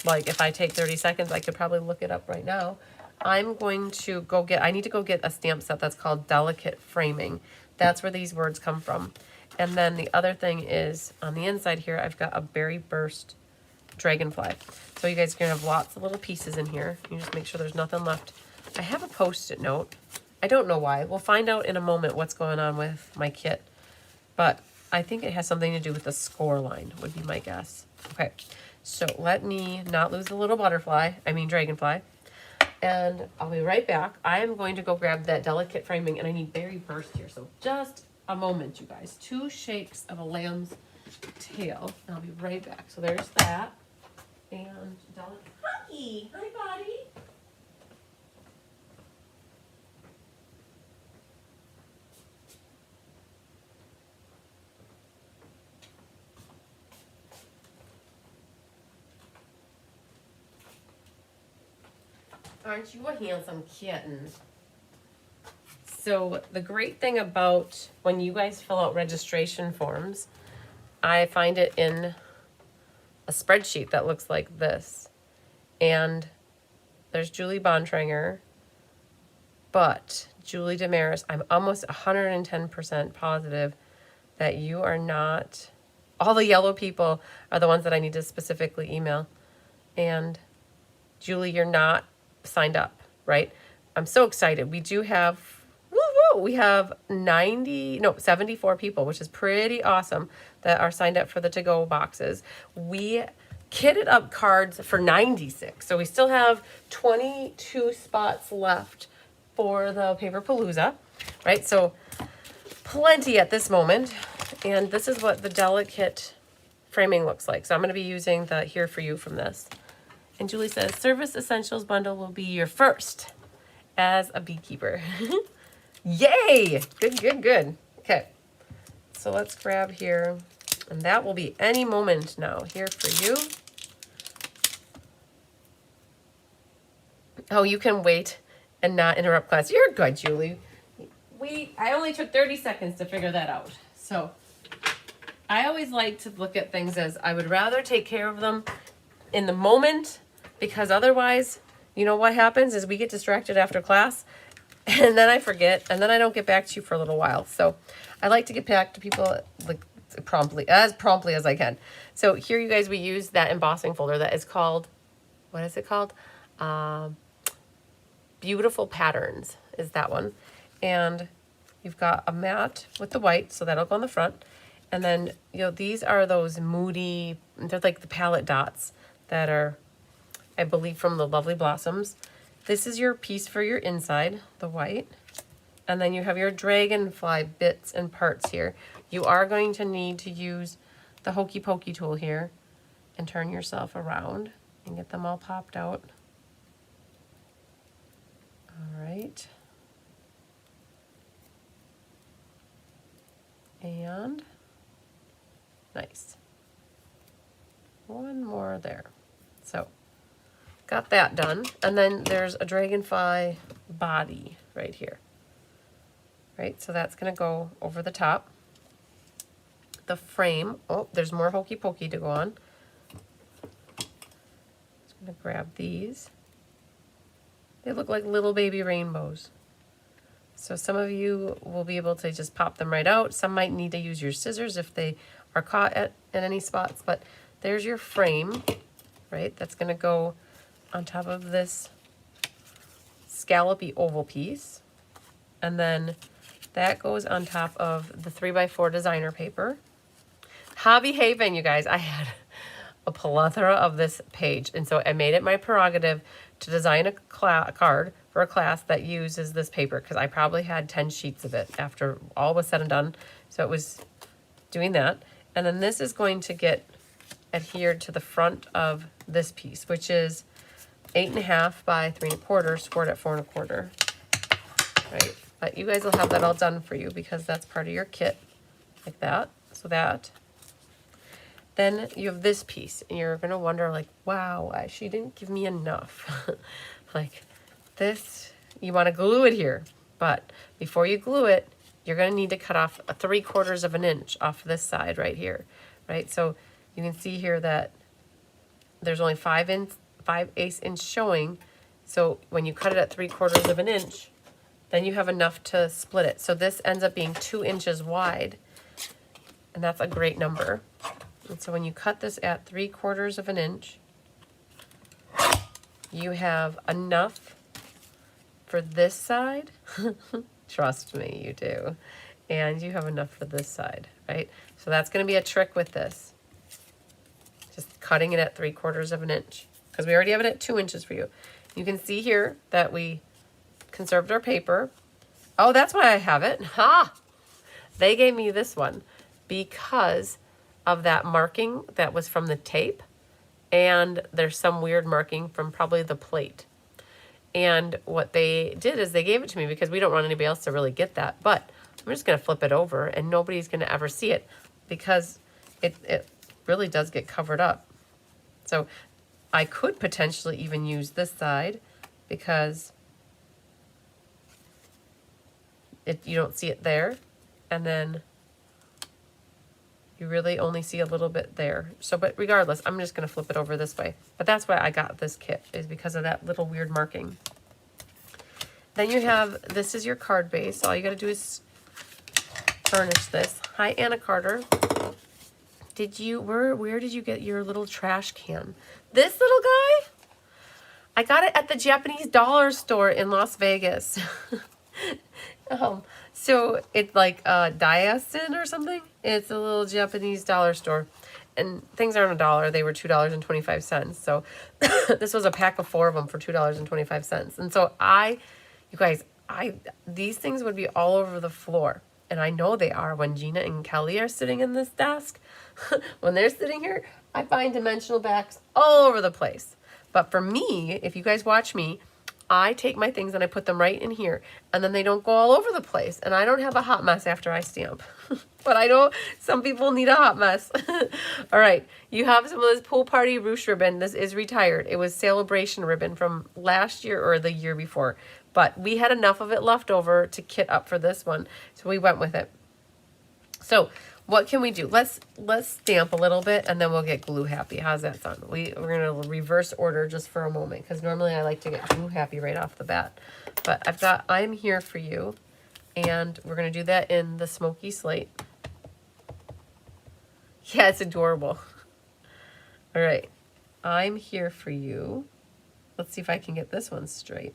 like if I take 30 seconds, I could probably look it up right now. I'm going to go get, I need to go get a stamp set that's called Delicate Framing. That's where these words come from. And then the other thing is on the inside here, I've got a Berry Burst Dragonfly. So you guys are going to have lots of little pieces in here. You just make sure there's nothing left. I have a Post-it note. I don't know why. We'll find out in a moment what's going on with my kit. But I think it has something to do with the score line, would be my guess. Okay, so let me not lose the little dragonfly. And I'll be right back. I am going to go grab that Delicate Framing, and I need Berry Burst here. So just a moment, you guys. 2 shakes of a lamb's tail. I'll be right back. So there's that. And Delicate. Hi, buddy. Aren't you a handsome kitten? So the great thing about when you guys fill out registration forms, I find it in a spreadsheet that looks like this. And there's Julie Bontranger. But Julie Damaris, I'm almost 110% positive that you are not, all the yellow people are the ones that I need to specifically email. And Julie, you're not signed up, right? I'm so excited. We do have, we have 74 people, which is pretty awesome, that are signed up for the to-go boxes. We kitted up cards for 96. So we still have 22 spots left for the Paper Palooza, right? So plenty at this moment. And this is what the delicate framing looks like. So I'm going to be using the Here For You from this. And Julie says, Service Essentials bundle will be your first as a beekeeper. Yay! Good, good, good. Okay. So let's grab here. And that will be any moment now. Here For You. Oh, you can wait and not interrupt class. You're good, Julie. I only took 30 seconds to figure that out. So I always like to look at things as I would rather take care of them in the moment, because otherwise, you know what happens is we get distracted after class and then I forget and then I don't get back to you for a little while. So I like to get back to people like promptly as I can. So here, you guys, we use that embossing folder that is called, what is it called? Beautiful Patterns is that one. And you've got a matte with the white, so that'll go on the front. And then, you know, these are those moody, they're like the palette dots that are, I believe, from the Lovely Blossoms. This is your piece for your inside, the white. And then you have your dragonfly bits and parts here. You are going to need to use the Hokey Pokey tool here and turn yourself around and get them all popped out. All right. And nice. One more there. So got that done. And then there's a dragonfly body right here. Right, so that's going to go over the top. The frame, oh, there's more Hokey Pokey to go on. Just going to grab these. They look like little baby rainbows. So some of you will be able to just pop them right out. Some might need to use your scissors if they are caught at any spots. But there's your frame, right? That's going to go on top of this scallopy oval piece. And then that goes on top of the 3x4 designer paper. Hobby Haven, you guys, I had a plethora of this page. And so I made it my prerogative to design a card for a class that uses this paper, because I probably had 10 sheets of it after all was said and done. So it was doing that. And then this is going to get adhered to the front of this piece, which is 8.5 by 3.25, scored at 4.25. Right? But you guys will have that all done for you because that's part of your kit, like that. So that. Then you have this piece, and you're gonna wonder, like, wow, she didn't give me enough. Like this, you want to glue it here, but before you glue it, you're gonna need to cut off 3/4 of an inch off this side right here, right? So you can see here that there's only 5/8 inch showing. So when you cut it at 3/4 of an inch, then you have enough to split it. So this ends up being 2 inches wide, and that's a great number. And so when you cut this at 3/4 of an inch, you have enough for this side. Trust me, you do. And you have enough for this side, right? So that's going to be a trick with this. Just cutting it at 3/4 of an inch, because we already have it at 2 inches for you. You can see here that we conserved our paper. Oh, that's why I have it. Ha! They gave me this one because of that marking that was from the tape, and there's some weird marking from probably the plate. And what they did is they gave it to me because we don't want anybody else to really get that. But I'm just going to flip it over, and nobody's going to ever see it because it really does get covered up. So I could potentially even use this side because you don't see it there, and then you really only see a little bit there. So, but regardless, I'm just going to flip it over this way. But that's why I got this kit, is because of that little weird marking. Then you have, this is your card base. All you got to do is furnish this. Hi, Anna Carter. Did you, where did you get your little trash can? This little guy? I got it at the Japanese dollar store in Las Vegas. So it's like Diasin or something. It's a little Japanese dollar store. And things aren't $1. They were $2.25. So this was a pack of 4 of them for $2.25. And so you guys, these things would be all over the floor. And I know they are when Gina and Kelly are sitting in this desk. When they're sitting here, I find dimensional backs all over the place. But for me, if you guys watch me, I take my things and I put them right in here. And then they don't go all over the place. And I don't have a hot mess after I stamp. But I know some people need a hot mess. All right. You have some of this pool party ruche ribbon. This is retired. It was sale-a-bration ribbon from last year or the year before. But we had enough of it left over to kit up for this one. So we went with it. So what can we do? Let's stamp a little bit and then we'll get glue happy. How's that sound? We're going to reverse order just for a moment because normally I like to get glue happy right off the bat. But I've got I'm Here For You, and we're going to do that in the smoky slate. Yeah, it's adorable. All right. I'm Here For You. Let's see if I can get this one straight.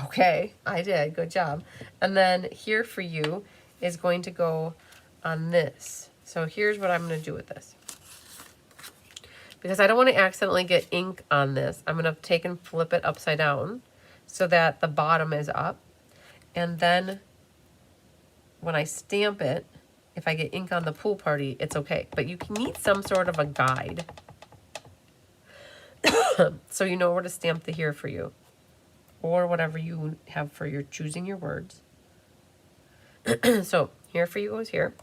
Okay, I did. Good job. And then Here For You is going to go on this. So here's what I'm going to do with this. Because I don't want to accidentally get ink on this, I'm going to take and flip it upside down so that the bottom is up. And then when I stamp it, if I get ink on the pool party, it's okay. But you need some sort of a guide so you know where to stamp the Here For You, or whatever you have for your choosing your words. So Here For You goes here.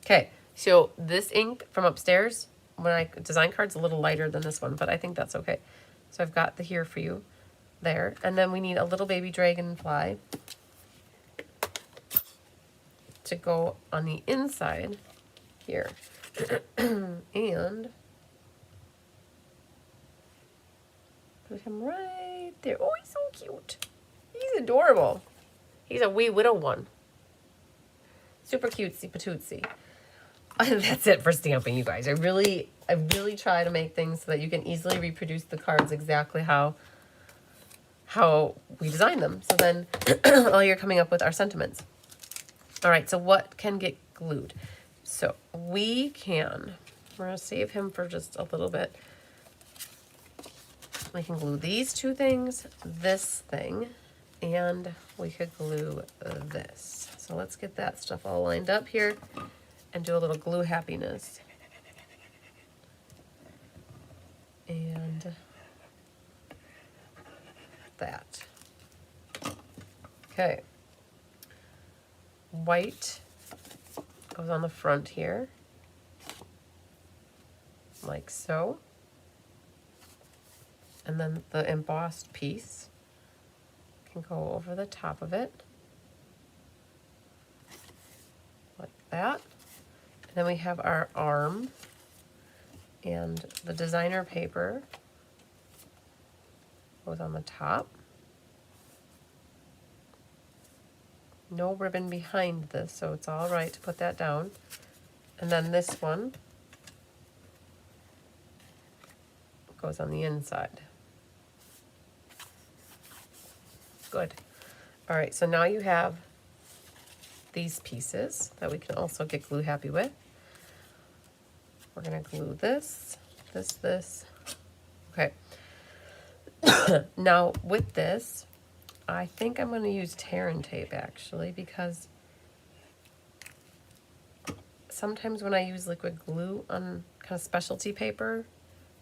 Okay, so this ink from upstairs, when I design cards, a little lighter than this one, but I think that's okay. So I've got the Here For You there, and then we need a little baby dragonfly to go on the inside here. And put him right there. Oh, he's so cute. He's adorable. He's a wee widow one. Super cutesy patootsy. That's it for stamping, you guys. I really try to make things so that you can easily reproduce the cards exactly how we design them. So then all you're coming up with are sentiments. All right, so what can get glued? So we're going to save him for just a little bit. We can glue these two things, this thing, and we could glue this. So let's get that stuff all lined up here and do a little glue happiness. And that. Okay. White goes on the front here, like so. And then the embossed piece can go over the top of it, like that. And then we have our arm, and the designer paper goes on the top. No ribbon behind this, so it's all right to put that down. And then this one goes on the inside. Good. All right, so now you have these pieces that we can also get glue happy with. We're going to glue this, this. Okay. Now with this, I think I'm going to use tear and tape actually, because sometimes when I use liquid glue on kind of specialty paper,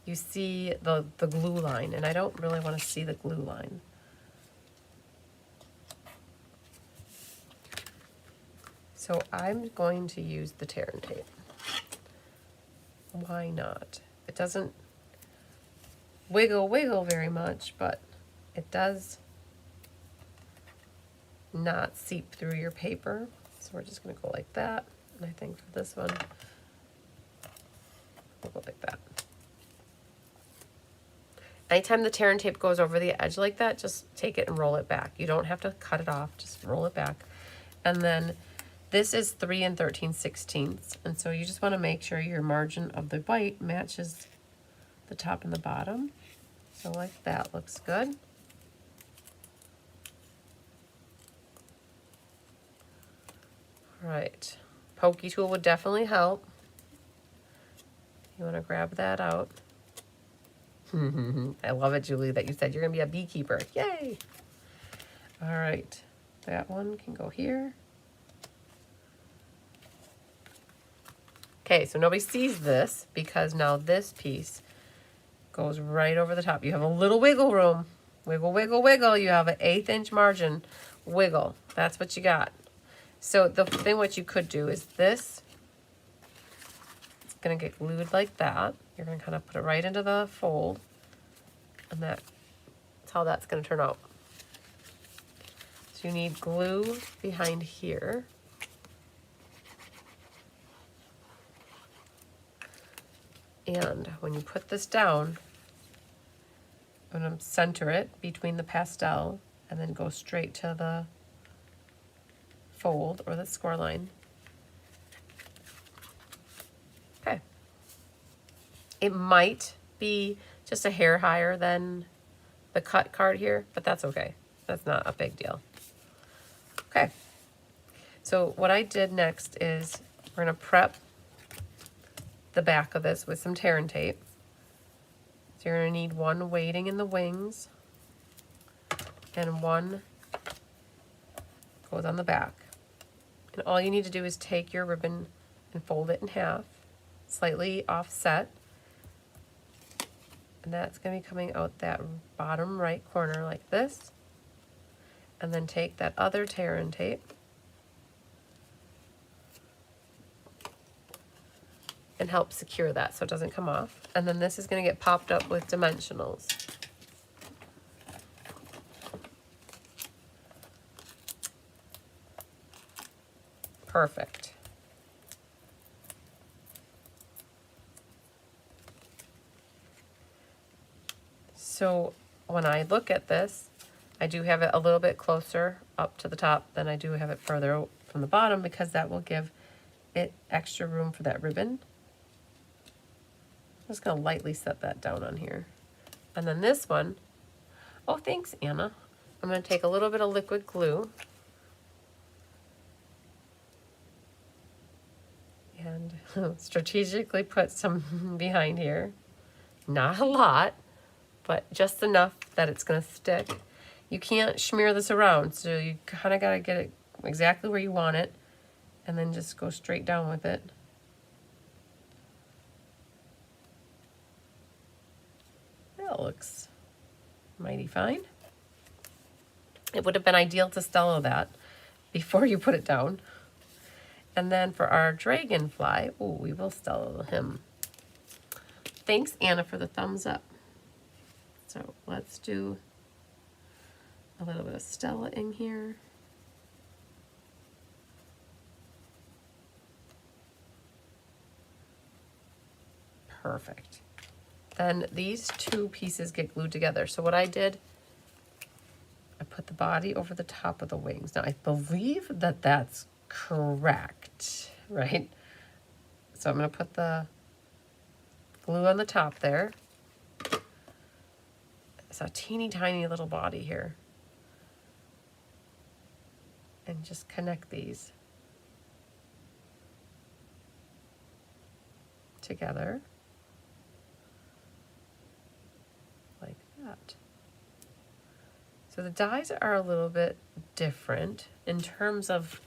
you see the glue line, and I don't really want to see the glue line. So I'm going to use the tear and tape. Why not? It doesn't wiggle very much, but it does not seep through your paper. So we're just going to go like that. And I think for this one, We'll go like that. Anytime the tear and tape goes over the edge like that, just take it and roll it back. You don't have to cut it off, just roll it back. And then this is 3 13/16. And so you just want to make sure your margin of the white matches the top and the bottom. So like that looks good. All right, pokey tool would definitely help. You want to grab that out. I love it, Julie, that you said you're going to be a beekeeper. Yay! All right, that one can go here. Okay, so nobody sees this because now this piece goes right over the top. You have a little wiggle room. Wiggle, wiggle, wiggle. You have an 1/8 inch margin. Wiggle. That's what you got. So the thing what you could do is this. It's going to get glued like that. You're going to kind of put it right into the fold. And that's how that's going to turn out. So you need glue behind here. And when you put this down, I'm going to center it between the pastel and then go straight to the fold or the score line. Okay. It might be just a hair higher than the cut card here, but that's okay. That's not a big deal. Okay. So what I did next is we're going to prep the back of this with some tear and tape. So you're going to need one weighting in the wings and one goes on the back. And all you need to do is take your ribbon and fold it in half, slightly offset. And that's going to be coming out that bottom right corner like this. And then take that other tear and tape and help secure that so it doesn't come off. And then this is going to get popped up with dimensionals. Perfect. So when I look at this, I do have it a little bit closer up to the top than I do have it further from the bottom because that will give it extra room for that ribbon. I'm just going to lightly set that down on here. And then this one, oh, thanks, Anna. I'm going to take a little bit of liquid glue and strategically put some behind here. Not a lot, but just enough that it's going to stick. You can't smear this around, so you kind of got to get it exactly where you want it and then just go straight down with it. That looks mighty fine. It would have been ideal to Stella that before you put it down. And then for our dragonfly, oh, we will Stella him. Thanks, Anna, for the thumbs up. So let's do a little bit of Stella in here. Perfect. Then these two pieces get glued together. So what I did, I put the body over the top of the wings. Now I believe that that's correct, right? So I'm going to put the glue on the top there. It's a teeny tiny little body here. And just connect these together like that. So the dies are a little bit different in terms of,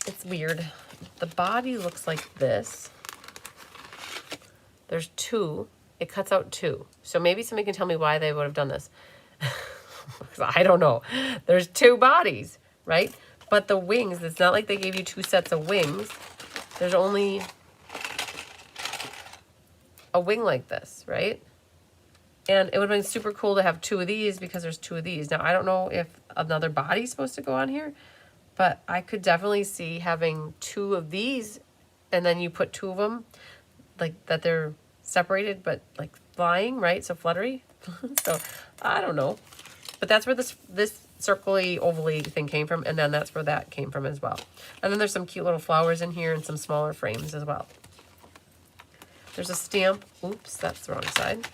it's weird. The body looks like this. There's two. It cuts out two. So maybe somebody can tell me why they would have done this. I don't know. There's two bodies, right? But the wings, it's not like they gave you two sets of wings. There's only a wing like this, right? And it would have been super cool to have two of these because there's two of these. Now, I don't know if another body's supposed to go on here, but I could definitely see having two of these and then you put 2 of them, like that they're separated, but like flying, right? So fluttery. So I don't know, but that's where this circly ovally thing came from, and then that's where that came from as well. And then there's some cute little flowers in here and some smaller frames as well. There's a stamp. Oops, that's the wrong side.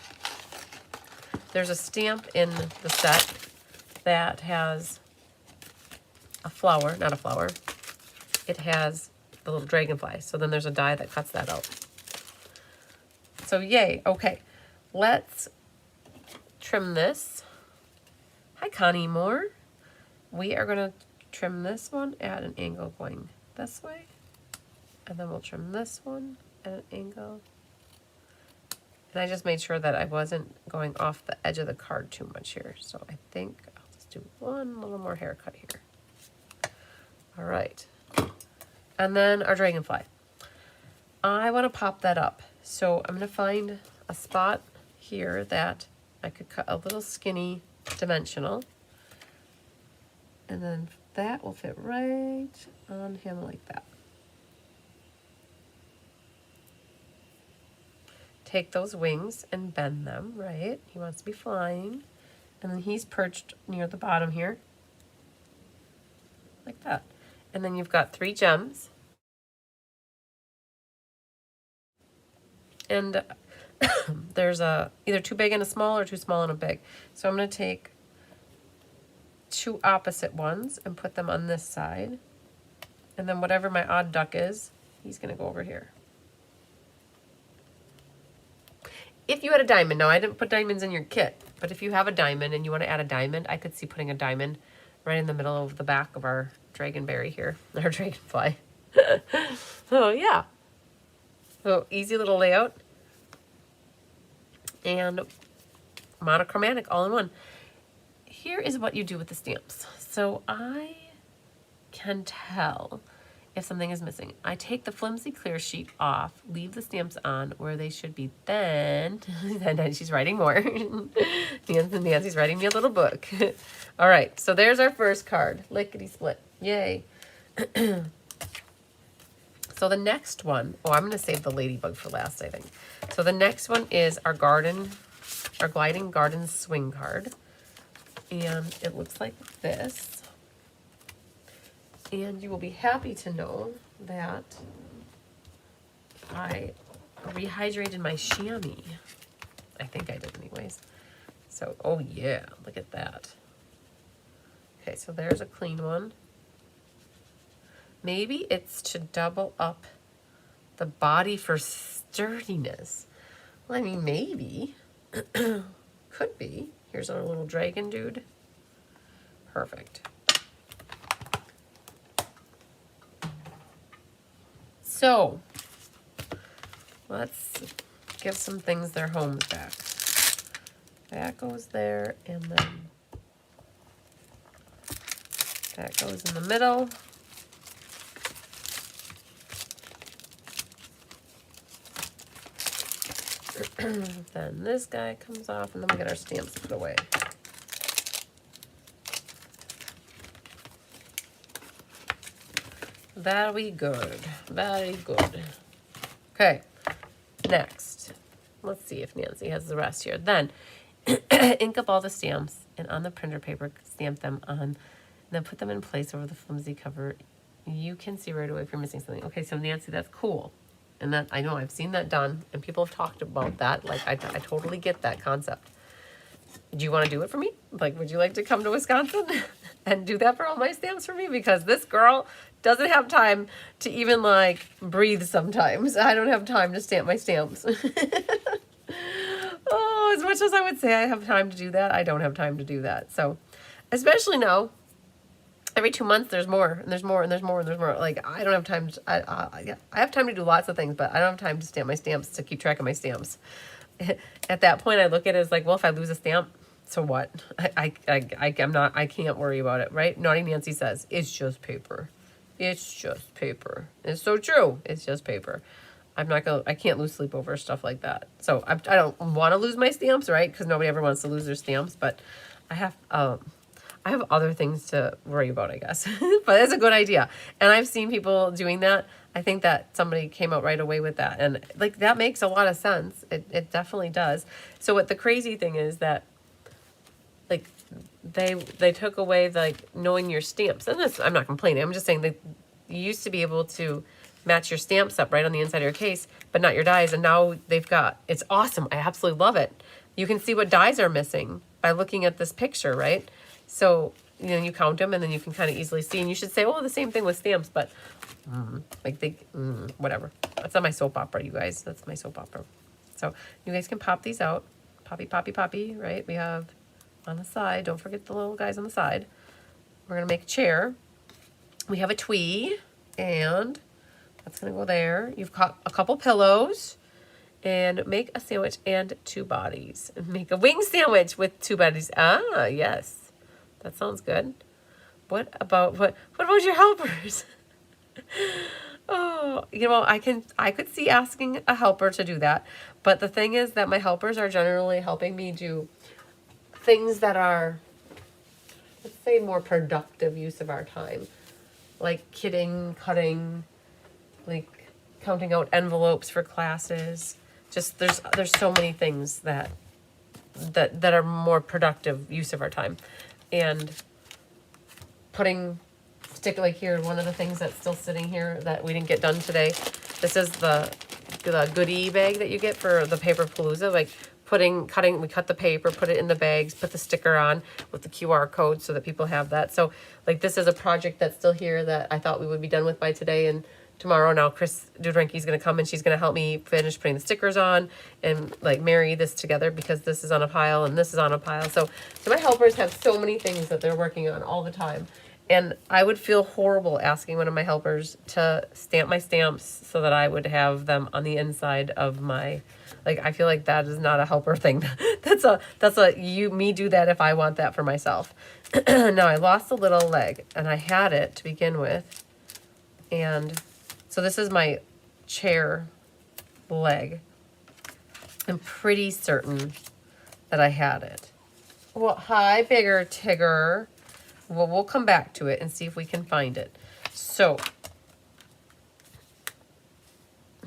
There's a stamp in the set that has a flower, not a flower. It has the little dragonfly. So then there's a die that cuts that out. So yay. Okay, let's trim this. Hi, Connie Moore. We are going to trim this one at an angle going this way. And then we'll trim this one at an angle. And I just made sure that I wasn't going off the edge of the card too much here. So I think I'll just do one little more haircut here. All right. And then our dragonfly. I want to pop that up. So I'm going to find a spot here that I could cut a little skinny dimensional. And then that will fit right on him like that. Take those wings and bend them, right? He wants to be flying. And then he's perched near the bottom here. Like that. And then you've got 3 gems. And there's either too big and a small or too small and a big. So I'm going to take 2 opposite ones and put them on this side. And then whatever my odd duck is, he's going to go over here. If you had a diamond, now I didn't put diamonds in your kit, but if you have a diamond and you want to add a diamond, I could see putting a diamond right in the middle of the back of our dragonberry here, our dragonfly. Oh yeah. So easy little layout. And monochromatic all in one. Here is what you do with the stamps. So I can tell if something is missing. I take the flimsy clear sheet off, leave the stamps on where they should be then. And then she's writing more. Nancy's writing me a little book. All right, so there's our first card. Lickety split. Yay. So the next one, I'm going to save the Ladybug for last, I think. So the next one is our gliding garden swing card. And it looks like this. And you will be happy to know that I rehydrated my chamois. I think I did anyways. So, oh yeah, look at that. Okay, so there's a clean one. Maybe it's to double up the body for sturdiness. Well, I mean, maybe. Could be. Here's our little dragon dude. Perfect. So, let's give some things their homes back. That goes there, and then that goes in the middle. Then this guy comes off, and then we get our stamps put away. Very good. Very good. Okay. Next. Let's see if Nancy has the rest here. Then, ink up all the stamps, and on the printer paper, stamp them on, and then put them in place over the flimsy cover. You can see right away if you're missing something. Okay, so Nancy, that's cool. And that, I know, I've seen that done, and people have talked about that. Like, I totally get that concept. Do you want to do it for me? Like, would you like to come to Wisconsin and do that for all my stamps for me? Because this girl doesn't have time to even, like, breathe sometimes. I don't have time to stamp my stamps. Oh, as much as I would say I have time to do that, I don't have time to do that. So, especially now, every 2 months there's more, and there's more, and there's more, and there's more. Like, I don't have time to, I have time to do lots of things, but I don't have time to stamp my stamps, to keep track of my stamps. At that point, I look at it as like, well, if I lose a stamp, so what? I can't worry about it, right? Naughty Nancy says, it's just paper. It's just paper. It's so true. It's just paper. I can't lose sleep over stuff like that. So I don't want to lose my stamps, right? Because nobody ever wants to lose their stamps, but I I have other things to worry about, I guess. But it's a good idea. And I've seen people doing that. I think that somebody came out right away with that. And like, that makes a lot of sense. It definitely does. So what the crazy thing is that, like, they took away, like, knowing your stamps. And this, I'm not complaining. I'm just saying that you used to be able to match your stamps up right on the inside of your case, but not your dies. And now they've got, it's awesome. I absolutely love it. You can see what dies are missing by looking at this picture, right? So, you know, you count them and then you can kind of easily see. And you should say, oh, the same thing with stamps, but like whatever. That's not my soap opera, you guys. That's my soap opera. So you guys can pop these out. Poppy, poppy, poppy, right? We have on the side. Don't forget the little guys on the side. We're going to make a chair. We have a twee, and that's going to go there. You've got a couple pillows, and make a sandwich and 2 bodies. Make a wing sandwich with 2 bodies. Ah, yes. That sounds good. What about your helpers? Oh, you know, I could see asking a helper to do that. But the thing is that my helpers are generally helping me do things that are, let's say, more productive use of our time. Like kitting, cutting, like counting out envelopes for classes. Just there's so many things that are more productive use of our time. And stick like here, one of the things that's still sitting here that we didn't get done today. This is the goodie bag that you get for the paper Palooza. Like we cut the paper, put it in the bags, put the sticker on with the QR code so that people have that. So like this is a project that's still here that I thought we would be done with by today, and tomorrow now Chris Dudrenke is going to come and she's going to help me finish putting the stickers on and like marry this together, because this is on a pile and this is on a pile. So my helpers have so many things that they're working on all the time. And I would feel horrible asking one of my helpers to stamp my stamps so that I would have them on the inside of my, like, I feel like that is not a helper thing. that's a me do that if I want that for myself. Now I lost a little leg and I had it to begin with. And so this is my chair leg. I'm pretty certain that I had it. Well, hi, Bigger Tigger. Well, we'll come back to it and see if we can find it. So,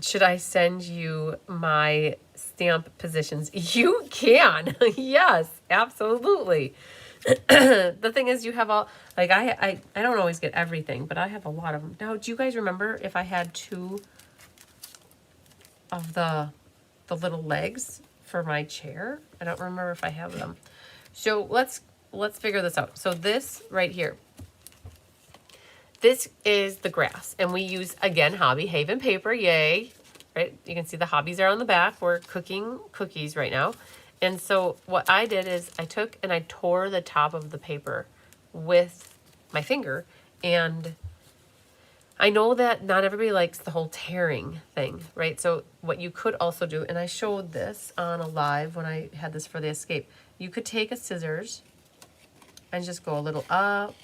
should I send you my stamp positions? You can. Yes, absolutely. The thing is, you have all, like, I don't always get everything, but I have a lot of them. Now, do you guys remember if I had 2 of the little legs for my chair? I don't remember if I have them. So let's figure this out. So this right here, this is the grass, and we use, again, Hobby Haven paper, yay, right? You can see the hobbies are on the back. We're cooking cookies right now. And so what I did is I took and I tore the top of the paper with my finger, and I know that not everybody likes the whole tearing thing, right? So what you could also do, and I showed this on a live when I had this for the escape, you could take a scissors and just go a little up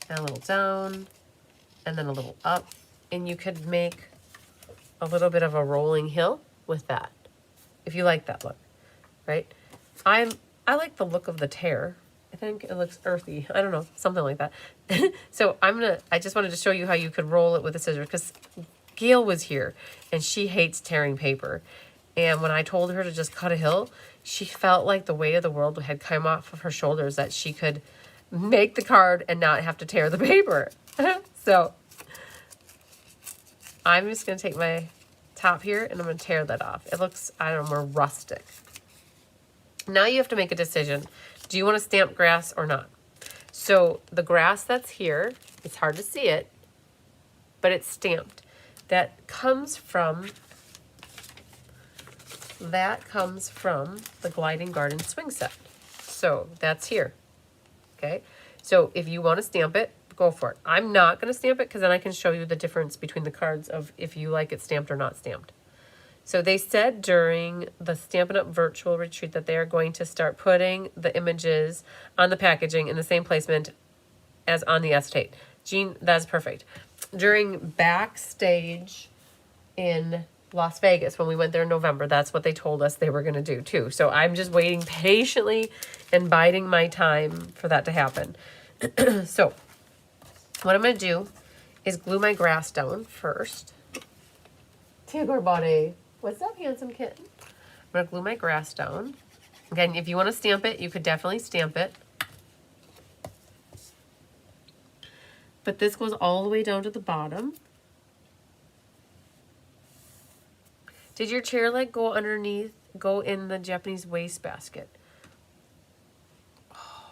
and a little down and then a little up, and you could make a little bit of a rolling hill with that, if you like that look, right? I like the look of the tear. I think it looks earthy. I don't know, something like that. So I just wanted to show you how you could roll it with a scissors, because Gail was here and she hates tearing paper. And when I told her to just cut a hill, she felt like the weight of the world had come off of her shoulders, that she could make the card and not have to tear the paper. So I'm just going to take my top here and I'm going to tear that off. It looks, I don't know, more rustic. Now you have to make a decision. Do you want to stamp grass or not? So the grass that's here, it's hard to see it, but it's stamped. That comes from the Gliding Garden swing set. So that's here. Okay. So if you want to stamp it, go for it. I'm not going to stamp it because then I can show you the difference between the cards of if you like it stamped or not stamped. So they said during the Stampin' Up! Virtual retreat that they are going to start putting the images on the packaging in the same placement as on the acetate. Jean, that's perfect. During backstage in Las Vegas when we went there in November. That's what they told us they were going to do too. So I'm just waiting patiently and biding my time for that to happen. So what I'm going to do is glue my grass down first. Tigger buddy. What's up, handsome kitten? I'm going to glue my grass down. Again, if you want to stamp it, you could definitely stamp it. But this goes all the way down to the bottom. Did your chair leg go underneath, go in the Japanese wastebasket? Oh.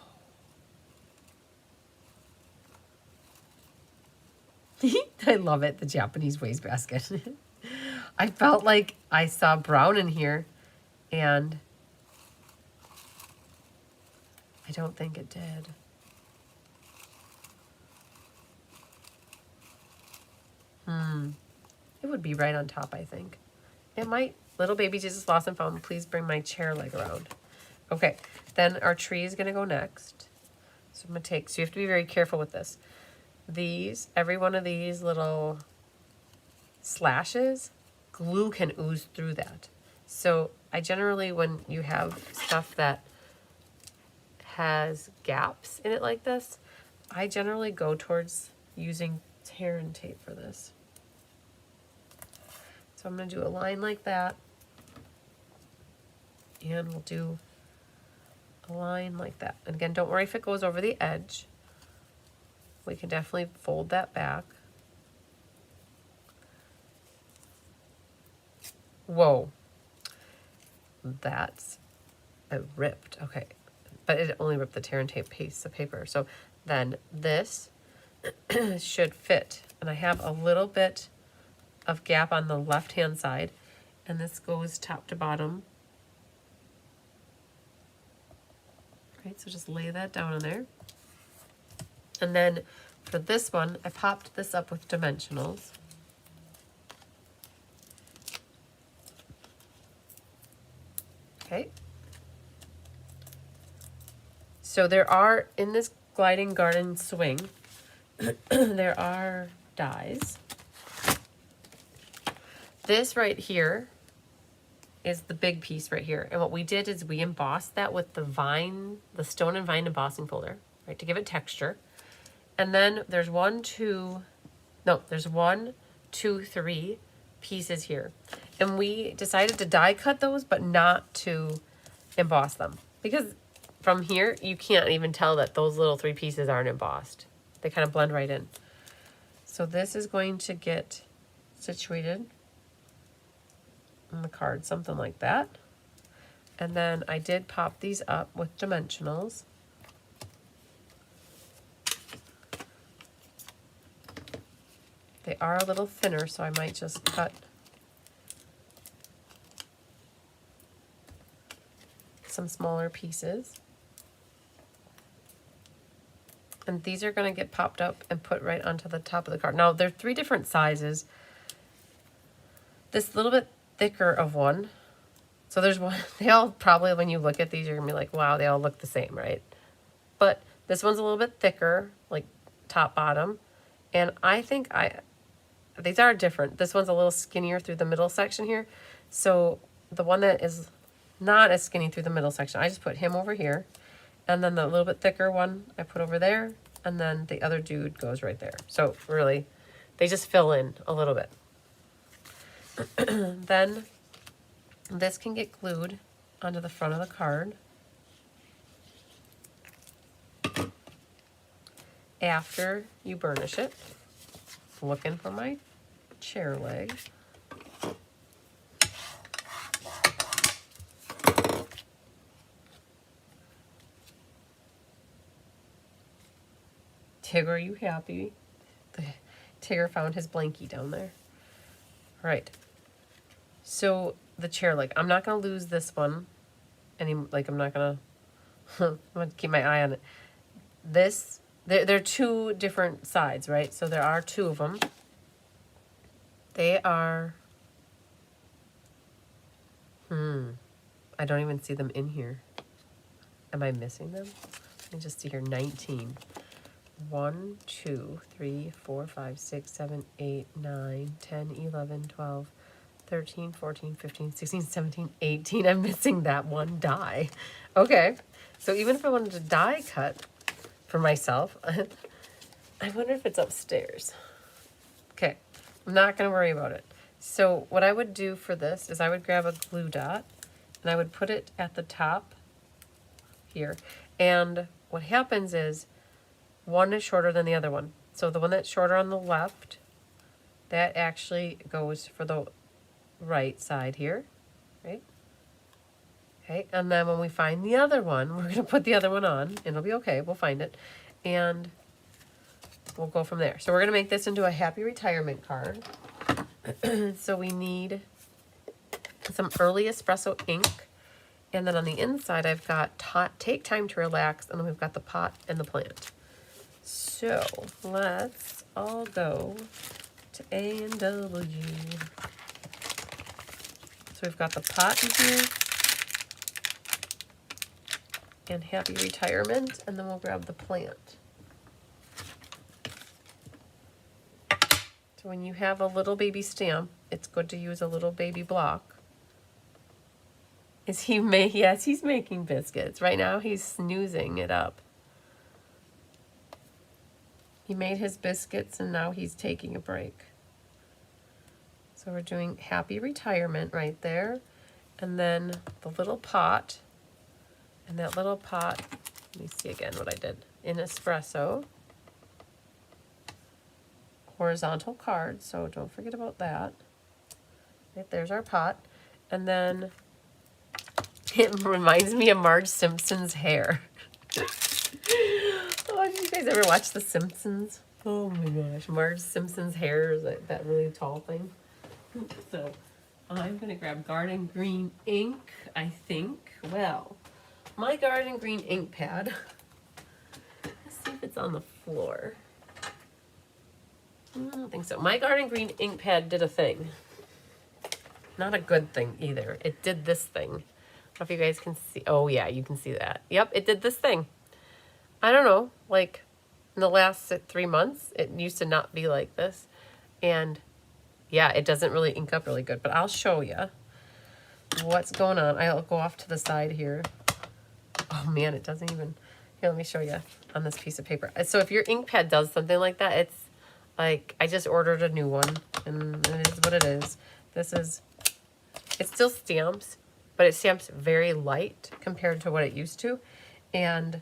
I love it, the Japanese wastebasket. I felt like I saw brown in here, and I don't think it did. It would be right on top, I think. It might. Little baby Jesus lost and found. Please bring my chair leg around. Okay, then our tree is going to go next. So I'm going to take, so you have to be very careful with this. These, every one of these little slashes, glue can ooze through that. So I generally, when you have stuff that has gaps in it like this, I generally go towards using tear and tape for this. So I'm going to do a line like that, and we'll do a line like that. And again, don't worry if it goes over the edge. We can definitely fold that back. Whoa, that's it ripped. Okay, but it only ripped the tear and tape piece of paper. So then this should fit, and I have a little bit of gap on the left hand side, and this goes top to bottom. Right, so just lay that down in there. And then for this one, I popped this up with dimensionals. Okay. So there are, in this gliding garden swing, there are dies. This right here is the big piece right here. And what we did is we embossed that with the vine, the stone and vine embossing folder, right, to give it texture. And then there's there's 1, 2, 3 pieces here. And we decided to die cut those, but not to emboss them. Because from here, you can't even tell that those little 3 pieces aren't embossed. They kind of blend right in. So this is going to get situated on the card, something like that. And then I did pop these up with dimensionals. They are a little thinner, so I might just cut some smaller pieces. And these are going to get popped up and put right onto the top of the card. Now, they're 3 different sizes. This little bit thicker of one. So there's one, they all probably, when you look at these, you're going to be like, wow, they all look the same, right? But this one's a little bit thicker, like top, bottom. And I think these are different. This one's a little skinnier through the middle section here. So the one that is not as skinny through the middle section, I just put him over here. And then the little bit thicker one I put over there. And then the other dude goes right there. So really, they just fill in a little bit. Then this can get glued onto the front of the card. After you burnish it. Looking for my chair leg. Tigger, are you happy? Tigger found his blankie down there. All right. So the chair leg, I'm not going to lose this one. I'm not going to, I'm going to keep my eye on it. This, they're 2 different sides, right? So there are 2 of them. They are, I don't even see them in here. Am I missing them? Let me just see here, 19. 1, 2, 3, 4, 5, 6, 7, 8, 9, 10, 11, 12, 13, 14, 15, 16, 17, 18. I'm missing that one die. Okay, so even if I wanted to die cut for myself, I wonder if it's upstairs. Okay, I'm not gonna worry about it. So what I would do for this is I would grab a glue dot and I would put it at the top here. And what happens is one is shorter than the other one. So the one that's shorter on the left, that actually goes for the right side here, right? Okay, and then when we find the other one, we're gonna put the other one on, and it'll be okay, we'll find it, and we'll go from there. So we're gonna make this into a happy retirement card. So we need some early espresso ink, and then on the inside I've got take time to relax, and then we've got the pot and the plant. So let's all go to A and W. So we've got the pot in here and happy retirement, and then we'll grab the plant. So when you have a little baby stamp, it's good to use a little baby block. Is he yes, he's making biscuits. Right now he's snoozing it up. He made his biscuits and now he's taking a break. So we're doing happy retirement right there. And then the little pot. And that little pot, let me see again what I did. In espresso. Horizontal card, so don't forget about that. Right, there's our pot. And then it reminds me of Marge Simpson's hair. Oh, did you guys ever watch The Simpsons? Oh my gosh, Marge Simpson's hair is like that really tall thing. So I'm gonna grab garden green ink, I think. Well, my garden green ink pad. Let's see if it's on the floor. I don't think so. My garden green ink pad did a thing. Not a good thing either. It did this thing. I don't know if you guys can see. Oh yeah, you can see that. Yep, it did this thing. I don't know, like in the last 3 months, it used to not be like this. And yeah, it doesn't really ink up really good, but I'll show you what's going on. I'll go off to the side here. Oh man, it doesn't even, here, let me show you on this piece of paper. So if your ink pad does something like that, it's like, I just ordered a new one and it is what it is. This is, it still stamps, but it stamps very light compared to what it used to. And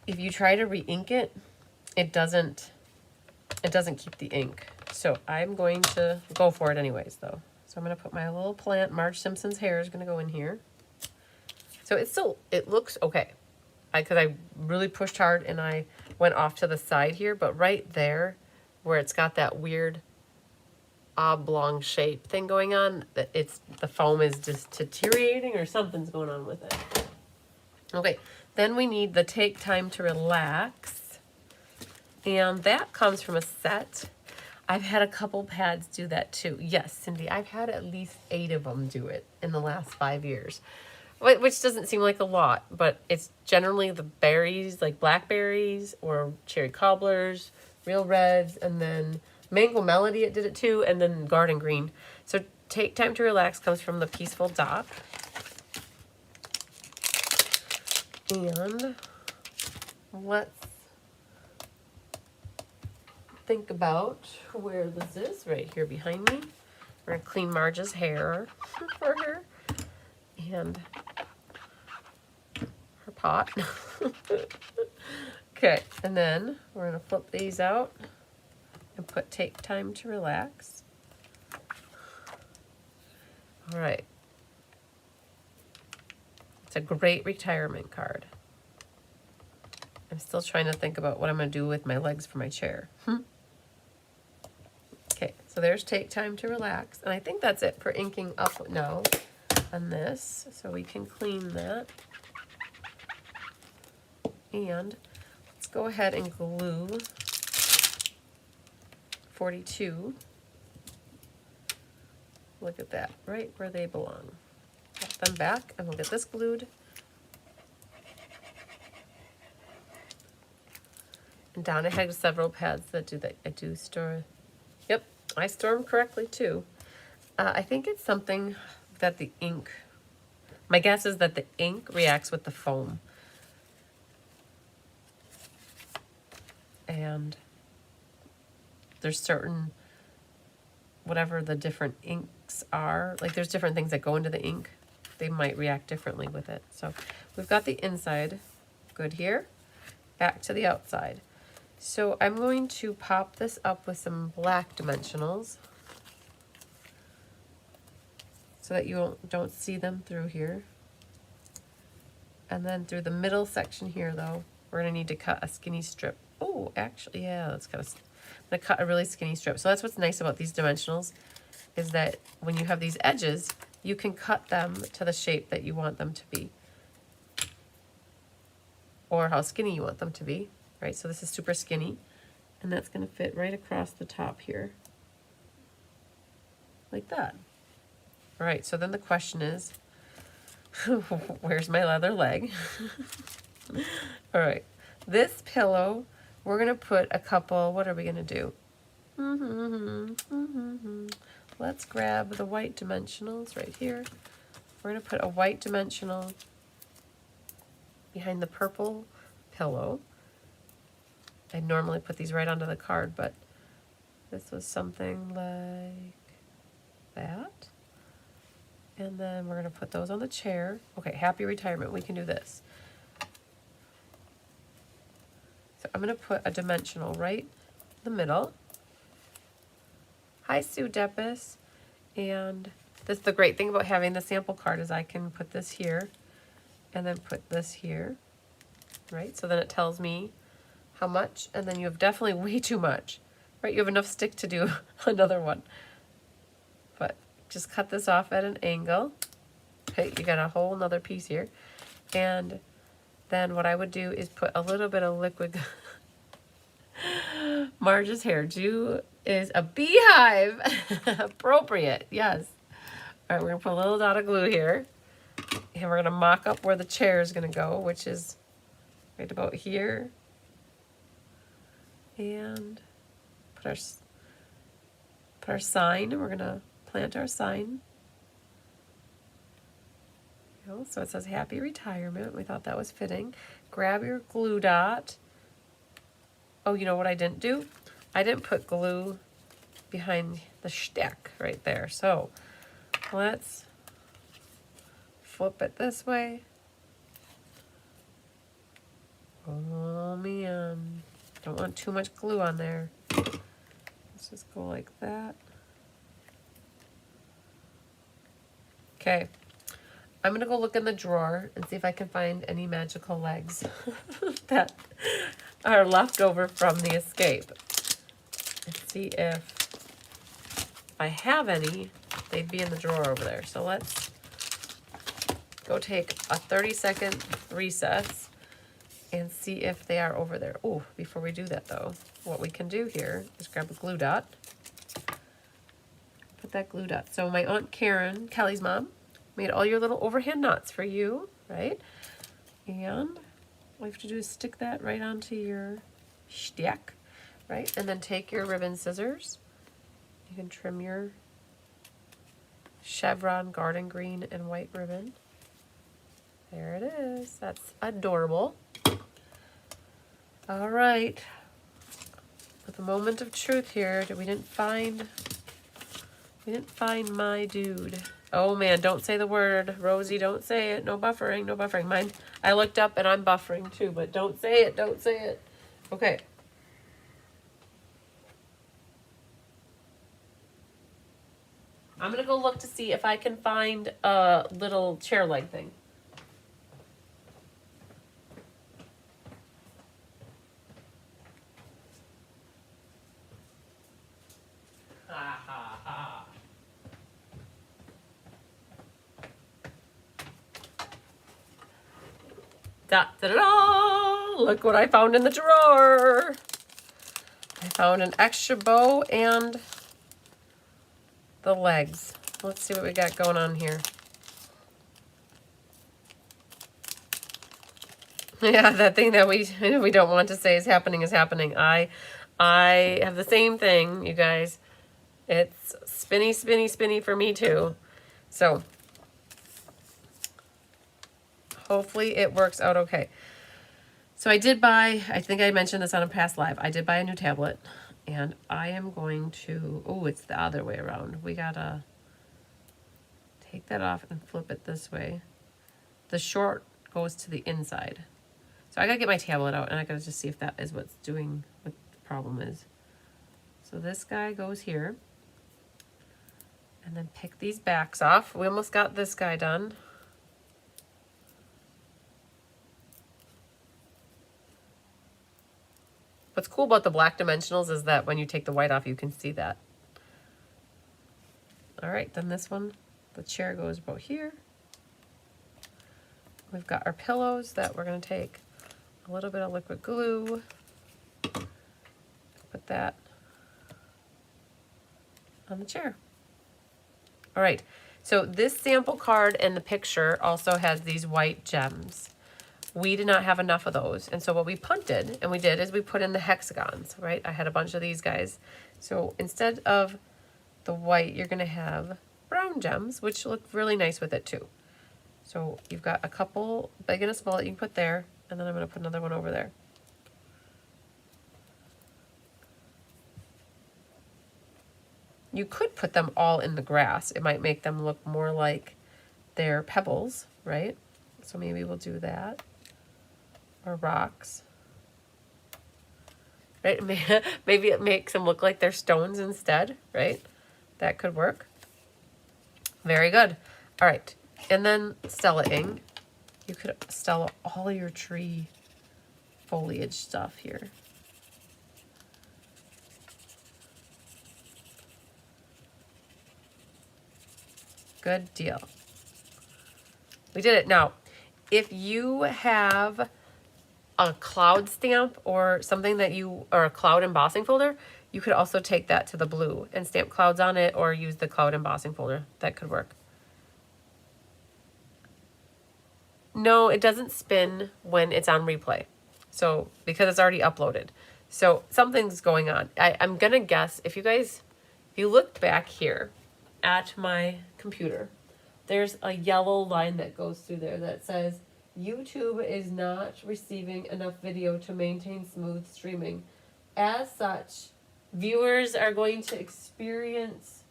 if you try to re-ink it, it doesn't keep the ink. So I'm going to go for it anyways though. So I'm going to put my little plant, Marge Simpson's hair is going to go in here. So it's still, it looks okay. Because I really pushed hard and I went off to the side here, but right there where it's got that weird oblong shape thing going on, it's the foam is just deteriorating or something's going on with it. Okay, then we need the take time to relax. And that comes from a set. I've had a couple pads do that too. Yes, Cindy, I've had at least 8 of them do it in the last 5 years. Which doesn't seem like a lot, but it's generally the berries, like blackberries or cherry cobblers, real reds, and then Mango Melody, it did it too, and then Garden Green. So take time to relax comes from the Peaceful Dock. And let's think about where this is, right here behind me. We're gonna clean Marge's hair for her. And her pot. Okay, and then we're gonna flip these out and put take time to relax. All right. It's a great retirement card. I'm still trying to think about what I'm gonna do with my legs for my chair. Okay, so there's take time to relax. And I think that's it for inking up now on this. So we can clean that. And let's go ahead and glue 42. Look at that, right where they belong. Put them back and we'll get this glued. And down I have several pads that do that. I do store, yep, I store them correctly too. I think it's something that the ink, my guess is that the ink reacts with the foam. And there's certain, whatever the different inks are, like there's different things that go into the ink. They might react differently with it. So we've got the inside good here, back to the outside. So I'm going to pop this up with some black dimensionals so that you don't see them through here. And then through the middle section here though, we're gonna need to cut a skinny strip. Oh, actually, yeah, that's kind of, I'm gonna cut a really skinny strip. So that's what's nice about these dimensionals, is that when you have these edges, you can cut them to the shape that you want them to be, or how skinny you want them to be, right? So this is super skinny, and that's gonna fit right across the top here, like that. All right, so then the question is, where's my leather leg? All right, this pillow, we're gonna put a couple, what are we gonna do? Let's grab the white dimensionals right here. We're gonna put a white dimensional behind the purple pillow. I normally put these right onto the card, but this was something like that. And then we're gonna put those on the chair. Okay, happy retirement, we can do this. So I'm gonna put a dimensional right in the middle. Hi, Sue Deppis. And this, the great thing about having the sample card is I can put this here and then put this here, right? So then it tells me how much, and then you have definitely way too much, right? You have enough stick to do another one. But just cut this off at an angle. Okay, you got a whole nother piece here. And then what I would do is put a little bit of liquid. Marge's hairdo is a beehive. Appropriate, yes. All right, we're gonna put a little dot of glue here. And we're gonna mock up where the chair is gonna go, which is right about here. And put our sign, and we're gonna plant our sign. So it says happy retirement. We thought that was fitting. Grab your glue dot. Oh, you know what I didn't do? I didn't put glue behind the shtick right there. So let's flip it this way. Oh man, don't want too much glue on there. Let's just go like that. Okay. I'm gonna go look in the drawer and see if I can find any magical legs that are left over from the escape. And see if I have any, they'd be in the drawer over there. So let's go take a 30-second recess and see if they are over there. Oh, before we do that though, what we can do here is grab a glue dot. Put that glue dot. So my Aunt Karen, Kelly's mom, made all your little overhand knots for you, right? And all you have to do is stick that right onto your shtick, right? And then take your ribbon scissors. You can trim your chevron garden green and white ribbon. There it is. That's adorable. All right. With a moment of truth here, we didn't find my dude. Oh man, don't say the word. Rosie, don't say it. No buffering, no buffering. Mine, I looked up and I'm buffering too, but don't say it, don't say it. Okay. I'm gonna go look to see if I can find a little chair leg thing. Ha ha ha. Da, da, da, da. Look what I found in the drawer. I found an extra bow and the legs. Let's see what we got going on here. Yeah, that thing that we don't want to say is happening is happening. I have the same thing, you guys. It's spinny, spinny, spinny for me too. So hopefully it works out okay. So I did buy, I think I mentioned this on a past live, I did buy a new tablet, and I am going to, oh, it's the other way around. We gotta take that off and flip it this way. The short goes to the inside. So I gotta get my tablet out, and I gotta just see if that is what's doing, what the problem is. So this guy goes here, and then pick these backs off. We almost got this guy done. What's cool about the black dimensionals is that when you take the white off, you can see that. All right, then this one, the chair goes about here. We've got our pillows that we're gonna take a little bit of liquid glue, put that on the chair. All right, so this sample card and the picture also has these white gems. We did not have enough of those, and so what we punted, and we did, is we put in the hexagons, right? I had a bunch of these guys. So instead of the white, you're gonna have brown gems, which look really nice with it too. So you've got a couple, big and a small, that you can put there, and then I'm gonna put another one over there. You could put them all in the grass. It might make them look more like they're pebbles, right? So maybe we'll do that. Or rocks. Right? Maybe it makes them look like they're stones instead, right? That could work. Very good. All right. And then Stella-ing. You could Stella all your tree foliage stuff here. Good deal. We did it. Now, if you have a cloud stamp or something that you, or a cloud embossing folder, you could also take that to the blue and stamp clouds on it, or use the cloud embossing folder. That could work. No, it doesn't spin when it's on replay. So, because it's already uploaded. So something's going on. I'm gonna guess, if you look back here at my computer, there's a yellow line that goes through there that says, YouTube is not receiving enough video to maintain smooth streaming. As such, viewers are going to experience,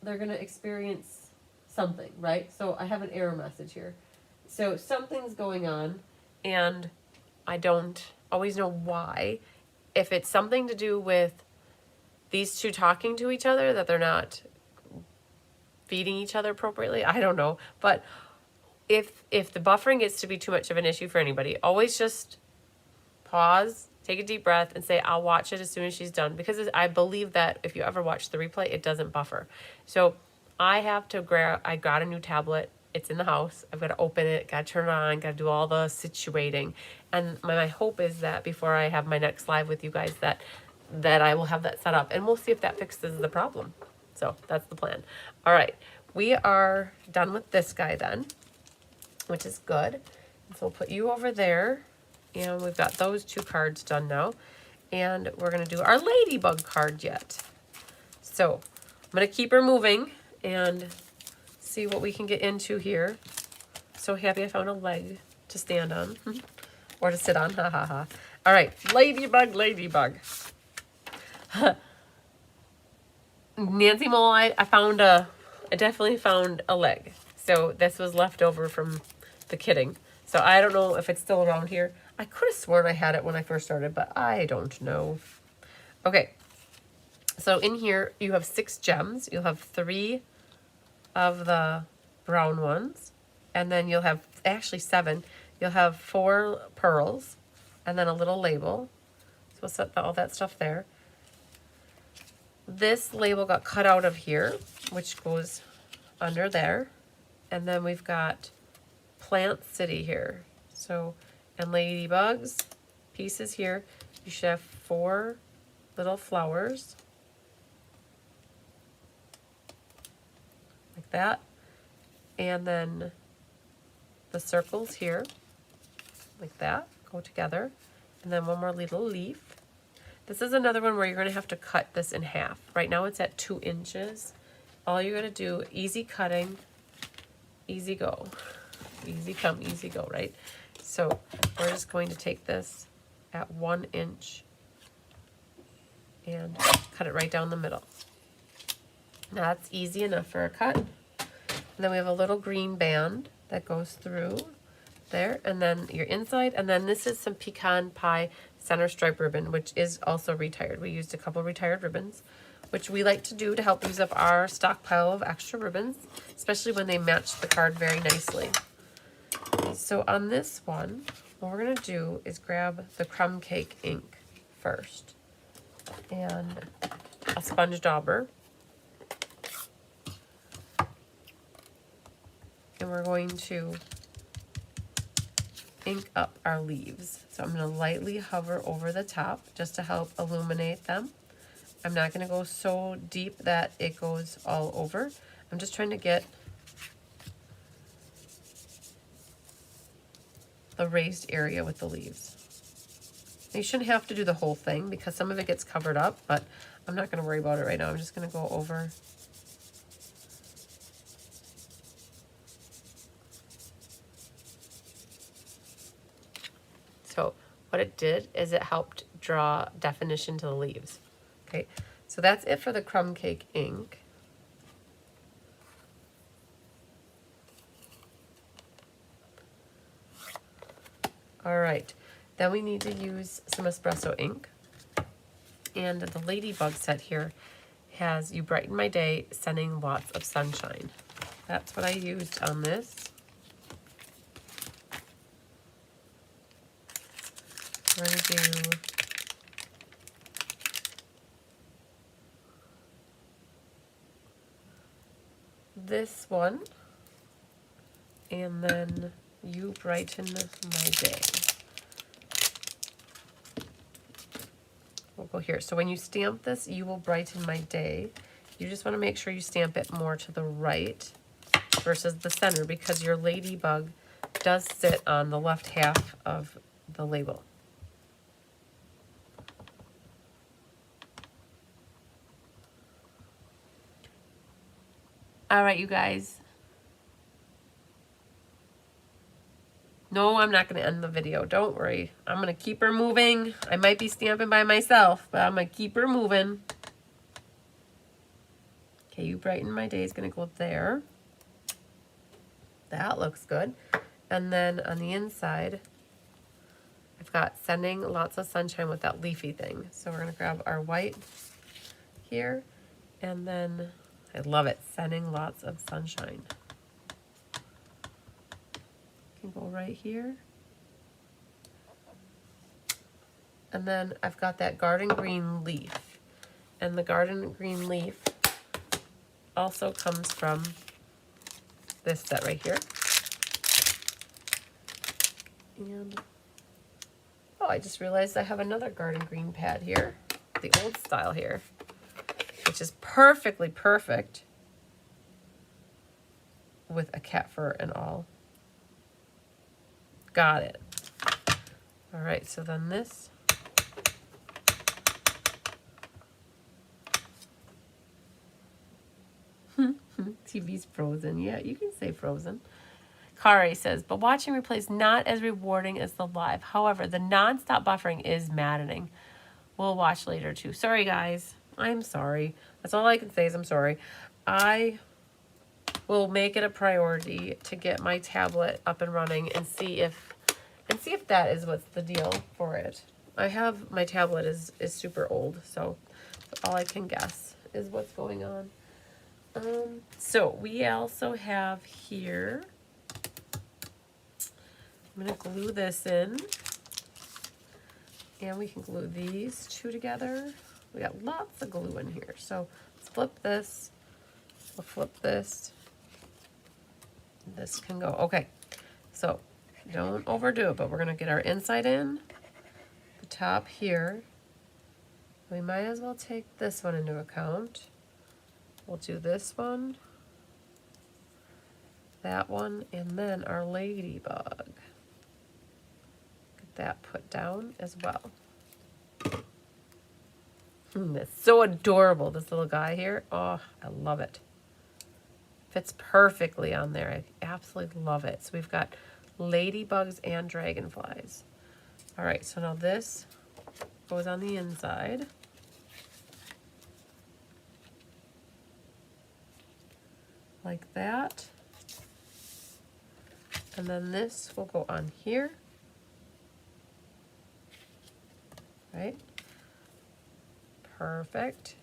they're going to experience something, right? So I have an error message here. So something's going on, and I don't always know why. If it's something to do with these two talking to each other, that they're not feeding each other appropriately, I don't know. But if the buffering gets to be too much of an issue for anybody, always just pause, take a deep breath, and say, I'll watch it as soon as she's done. Because I believe that if you ever watch the replay, it doesn't buffer. So I have to I got a new tablet. It's in the house. I've got to open it, got to turn it on, got to do all the situating. And my hope is that before I have my next live with you guys, that I will have that set up, and we'll see if that fixes the problem. So that's the plan. All right, we are done with this guy then, which is good. So we'll put you over there, and we've got those two cards done now. And we're gonna do our Ladybug card yet. So I'm gonna keep her moving and see what we can get into here. So happy I found a leg to stand on, or to sit on, ha ha ha. All right, Ladybug, Ladybug. Nancy Mole, I definitely found a leg. So this was left over from the kidding. So I don't know if it's still around here. I could have sworn I had it when I first started, but I don't know. Okay. So in here, you have 6 gems. You'll have 3 of the brown ones. And then you'll have, actually 7. You'll have 4 pearls. And then a little label. So we'll set all that stuff there. This label got cut out of here, which goes under there. And then we've got Plant City here. So, and Ladybugs pieces here. You should have 4 little flowers. Like that. And then the circles here. Like that. Go together. And then one more little leaf. This is another one where you're going to have to cut this in half. Right now it's at 2 inches. All you're going to do, easy cutting, easy go. Easy come, easy go, right? So we're just going to take this at 1 inch and cut it right down the middle. Now that's easy enough for a cut. And then we have a little green band that goes through there, and then your inside, and then this is some pecan pie center stripe ribbon, which is also retired. We used a couple retired ribbons, which we like to do to help use up our stockpile of extra ribbons, especially when they match the card very nicely. So on this one, what we're going to do is grab the crumb cake ink first and a sponge dauber, and we're going to ink up our leaves. So I'm going to lightly hover over the top just to help illuminate them. I'm not going to go so deep that it goes all over. I'm just trying to get the raised area with the leaves. You shouldn't have to do the whole thing because some of it gets covered up, but I'm not going to worry about it right now. I'm just going to go over. So what it did is it helped draw definition to the leaves. Okay, so that's it for the crumb cake ink. All right, then we need to use some espresso ink. And the Ladybug set here has You Brighten My Day, Sending Lots of Sunshine. That's what I used on this. We're going to do this one, and then You Brighten My Day. We'll go here. So when you stamp this, You Will Brighten My Day, you just want to make sure you stamp it more to the right versus the center, because your Ladybug does sit on the left half of the label. All right, you guys. No, I'm not going to end the video. Don't worry. I'm going to keep her moving. I might be stamping by myself, but I'm going to keep her moving. Okay, You Brighten My Day is going to go there. That looks good. And then on the inside, I've got Sending Lots of Sunshine with that leafy thing. So we're going to grab our white here, and then I love it, Sending Lots of Sunshine. Can go right here. And then I've got that garden green leaf. And the garden green leaf also comes from this set right here. And oh, I just realized I have another garden green pad here, the old style here, which is perfectly perfect with a cat fur and all. Got it. All right, so then this. TV's frozen. Yeah, you can say frozen. Kari says, but watching replay is not as rewarding as the live. However, the non-stop buffering is maddening. We'll watch later too. Sorry, guys. I'm sorry. That's all I can say is I'm sorry. I will make it a priority to get my tablet up and running and see if that is what's the deal for it. I have, my tablet is super old, so all I can guess is what's going on. So we also have here, I'm going to glue this in, and we can glue these two together. We got lots of glue in here. So let's flip this, we'll flip this, this can go. Okay, so don't overdo it, but we're going to get our inside in, the top here. We might as well take this one into account. We'll do this one, that one, and then our Ladybug. Get that put down as well. It's so adorable, this little guy here. Oh, I love it. Fits perfectly on there. I absolutely love it. So we've got ladybugs and dragonflies. All right, so now this goes on the inside. Like that. And then this will go on here. Right? Perfect.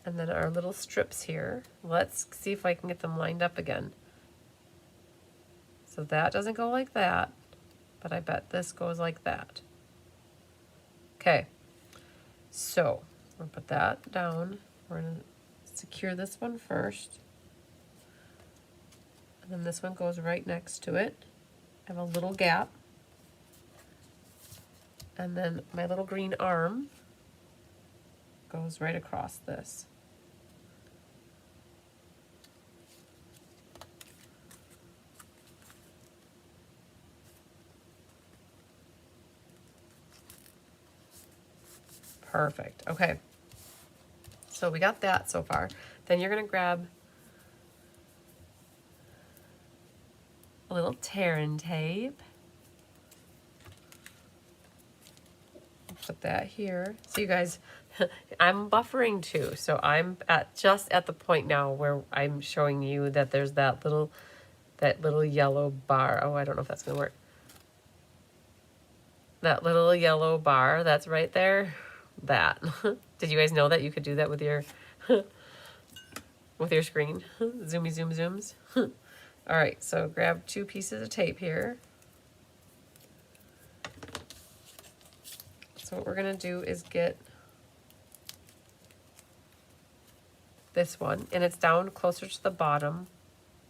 And then our little strips here. Let's see if I can get them lined up again. So that doesn't go like that, but I bet this goes like that. Okay, so we'll put that down. We're gonna secure this one first. And then this one goes right next to it. I have a little gap. And then my little green arm goes right across this. Perfect. Okay. So we got that so far. Then you're going to grab a little tearing tape. Put that here. So you guys, I'm buffering too. So I'm just at the point now where I'm showing you that there's that little yellow bar. Oh, I don't know if that's going to work. That little yellow bar that's right there. That. Did you guys know that you could do that with your with your screen? Zoomy zoom zooms. All right, so grab 2 pieces of tape here. So what we're gonna do is get this one, and it's down closer to the bottom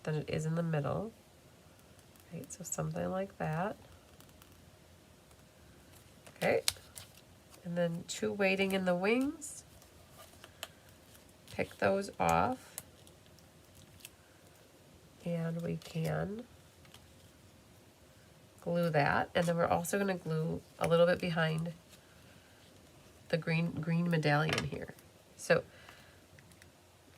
than it is in the middle. Right, so something like that. Okay. And then 2 waiting in the wings. Pick those off. And we can glue that. And then we're also going to glue a little bit behind the green medallion here. So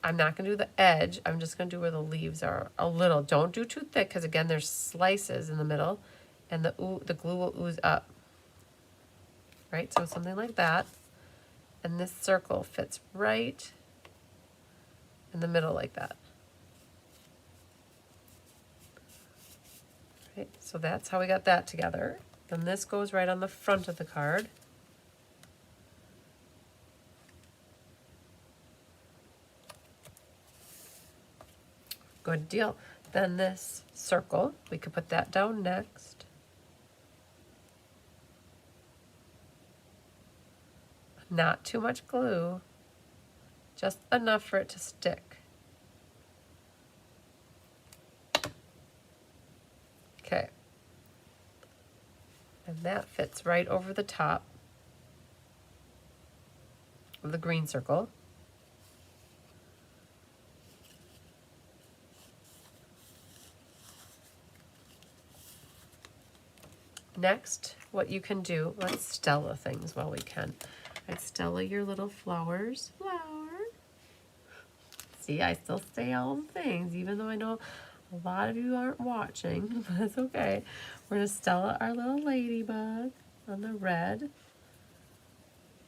I'm not going to do the edge. I'm just going to do where the leaves are a little. Don't do too thick because, again, there's slices in the middle. And the glue will ooze up. Right, so something like that. And this circle fits right in the middle like that. Right, so that's how we got that together. Then this goes right on the front of the card. Good deal. Then this circle, we could put that down next. Not too much glue, just enough for it to stick. Okay. And that fits right over the top of the green circle. Next, what you can do, let's Stella things while we can. I'd Stella your little flowers. See, I still say all the things, even though I know a lot of you aren't watching, but that's okay. We're going to Stella our little ladybug on the red.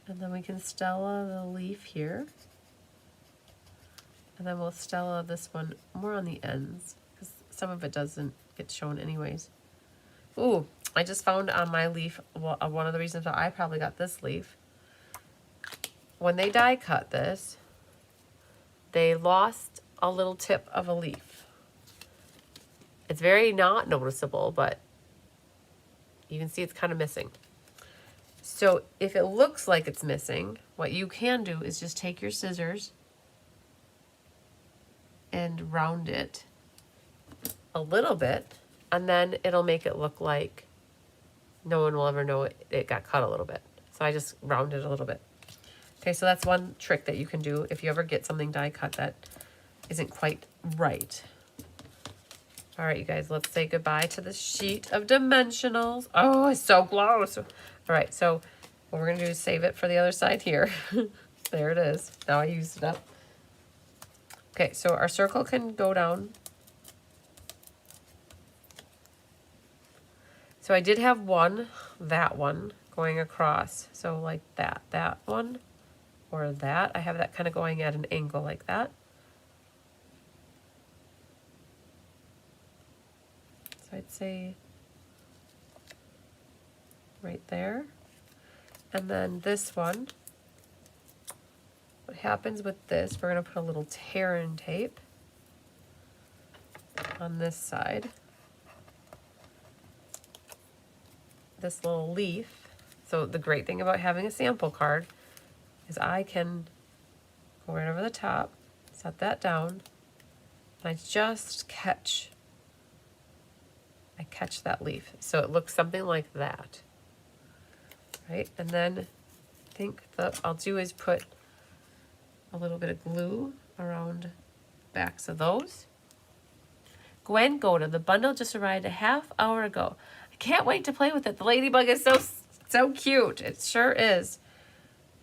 And then we can Stella the leaf here. And then we'll Stella this one more on the ends, because some of it doesn't get shown anyways. Ooh, I just found on my leaf, well, one of the reasons why I probably got this leaf. When they die cut this, they lost a little tip of a leaf. It's very not noticeable, but you can see it's kind of missing. So if it looks like it's missing, what you can do is just take your scissors and round it a little bit, and then it'll make it look like no one will ever know it got cut a little bit. So I just rounded it a little bit. Okay, so that's one trick that you can do if you ever get something die cut that isn't quite right. All right, you guys, let's say goodbye to the sheet of dimensionals. Oh, it's so close. All right, so what we're gonna do is save it for the other side here. There it is. Now I used it up. Okay, so our circle can go down. So I did have that one going across. So like that one, or that. I have that kind of going at an angle like that. So I'd say right there. And then this one, what happens with this, we're going to put a little tear-in tape on this side. This little leaf. So the great thing about having a sample card is I can go right over the top, set that down, and I just catch that leaf. So it looks something like that. Right? And then I think what I'll do is put a little bit of glue around the backs of those. Gwen Goda, the bundle just arrived a half hour ago. I can't wait to play with it. The ladybug is so cute. It sure is.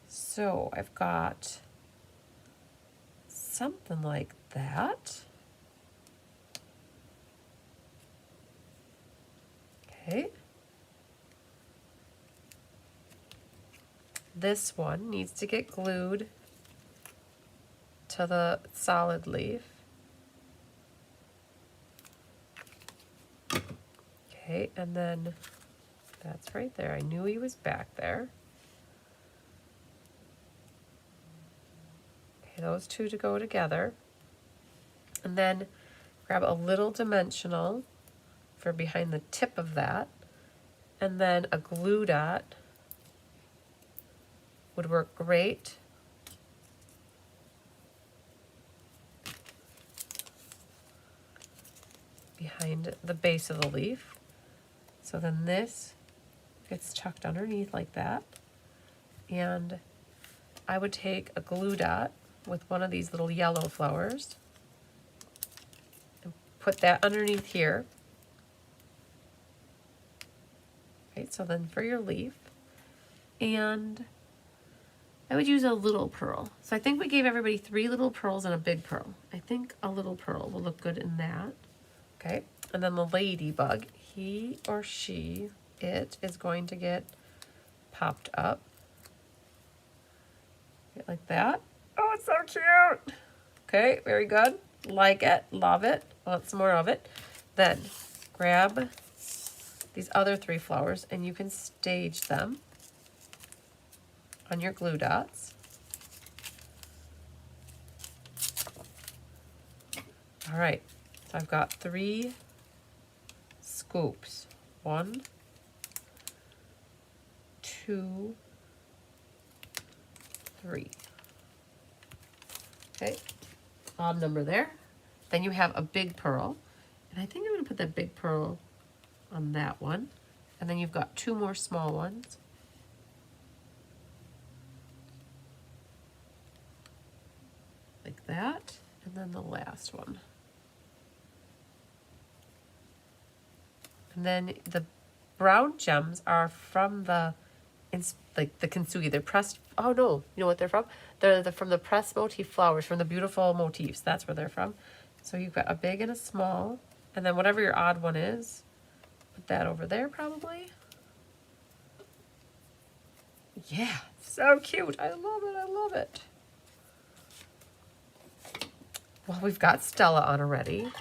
So I've got something like that. Okay. This one needs to get glued to the solid leaf. Okay, and then that's right there. I knew he was back there. Okay, those two to go together. And then grab a little dimensional for behind the tip of that. And then a glue dot would work great. Behind the base of the leaf. So then this gets tucked underneath like that. And I would take a glue dot with one of these little yellow flowers and put that underneath here. Right, so then for your leaf, and I would use a little pearl. So I think we gave everybody 3 little pearls and a big pearl. I think a little pearl will look good in that. Okay, and then the ladybug, he or she, it is going to get popped up. Like that. Oh, it's so cute. Okay, very good. Like it, love it, want some more of it. Then grab these other 3 flowers and you can stage them on your glue dots. All right, so I've got 3 scoops. 1, 2, 3. Okay, odd number there. Then you have a big pearl, and I think I'm going to put that big pearl on that one. And then you've got 2 more small ones. Like that, and then the last one. And then the brown gems are from the, like the kintsugi. They're pressed, oh no, you know what they're from? They're from the pressed motif flowers, from the beautiful motifs. That's where they're from. So you've got a big and a small, and then whatever your odd one is, put that over there probably. Yeah, so cute. I love it, I love it. Well, we've got Stella on already.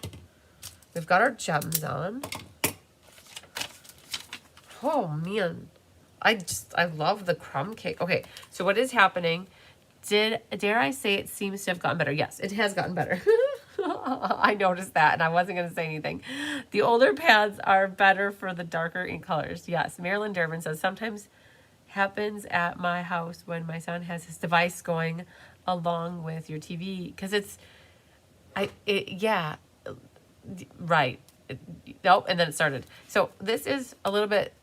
We've got our gems on. Oh man, I love the crumb cake. Okay, so what is happening? Dare I say it seems to have gotten better? Yes, it has gotten better. I noticed that and I wasn't going to say anything. The older pads are better for the darker ink colors. Yes, Marilyn Durbin says sometimes happens at my house when my son has his device going along with your TV because yeah, right. Nope, and then it started. So this is a little bit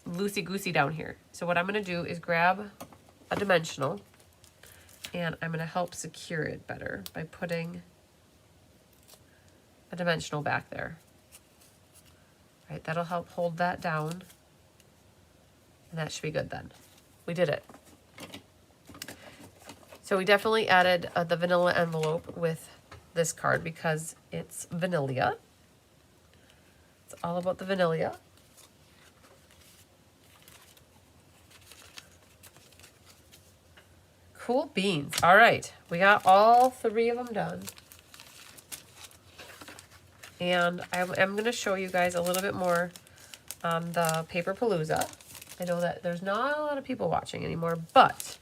loosey-goosey down here. So what I'm going to do is grab a dimensional and I'm going to help secure it better by putting a dimensional back there. Right, that'll help hold that down. And that should be good then. we did it. So we definitely added the vanilla envelope with this card because it's vanilla. It's all about the vanilla. Cool beans. All right, we got all 3 of them done. And I'm going to show you guys a little bit more on the Paper Palooza. I know that there's not a lot of people watching anymore, but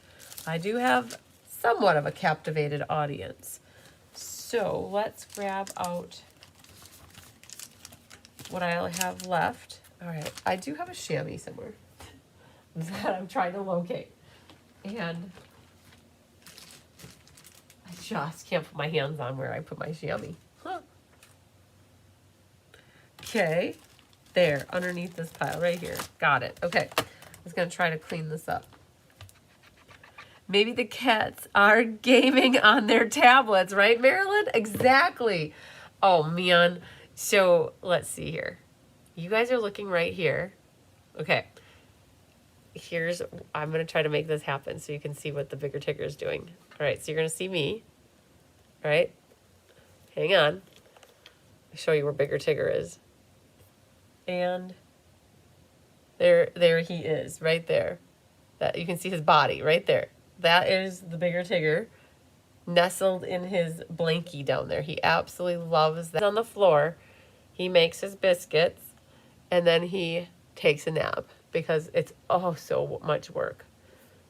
I do have somewhat of a captivated audience. So let's grab out what I have left. All right, I do have a chamois somewhere that I'm trying to locate. And I just can't put my hands on where I put my chamois. Huh. Okay, there, underneath this pile right here. Got it. Okay, I was going to try to clean this up. Maybe the cats are gaming on their tablets, right, Marilyn? Exactly. Oh, man. So let's see here. You guys are looking right here. Okay. I'm going to try to make this happen so you can see what the bigger ticker is doing. All right, so you're going to see me. All right. Hang on. I'll show you where bigger ticker is. And there he is, right there. That you can see his body right there. That is the bigger tiger nestled in his blankie down there. He absolutely loves that. On the floor, he makes his biscuits, and then he takes a nap because it's oh so much work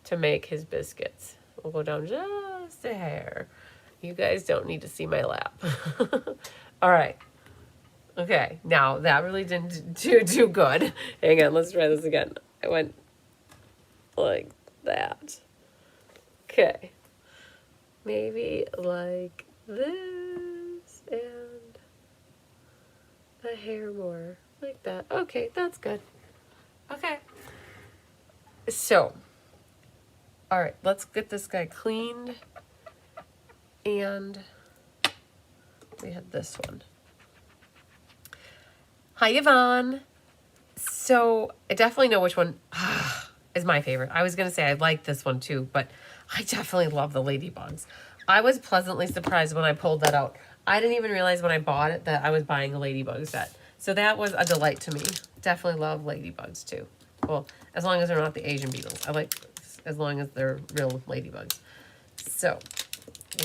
to make his biscuits. We'll go down just a hair. You guys don't need to see my lap. All right. Okay, now that really didn't do good. Hang on, let's try this again. I went like that. Okay, maybe like this and the hair more like that. Okay, that's good. Okay, so, all right, let's get this guy cleaned. And we had this one. Hi, Yvonne. So I definitely know which one is my favorite. I was going to say I like this one too, but I definitely love the Ladybugs. I was pleasantly surprised when I pulled that out. I didn't even realize when I bought it that I was buying a Ladybug set. So that was a delight to me. Definitely love Ladybugs too. Well, as long as they're not the Asian beetles. I like as long as they're real Ladybugs. So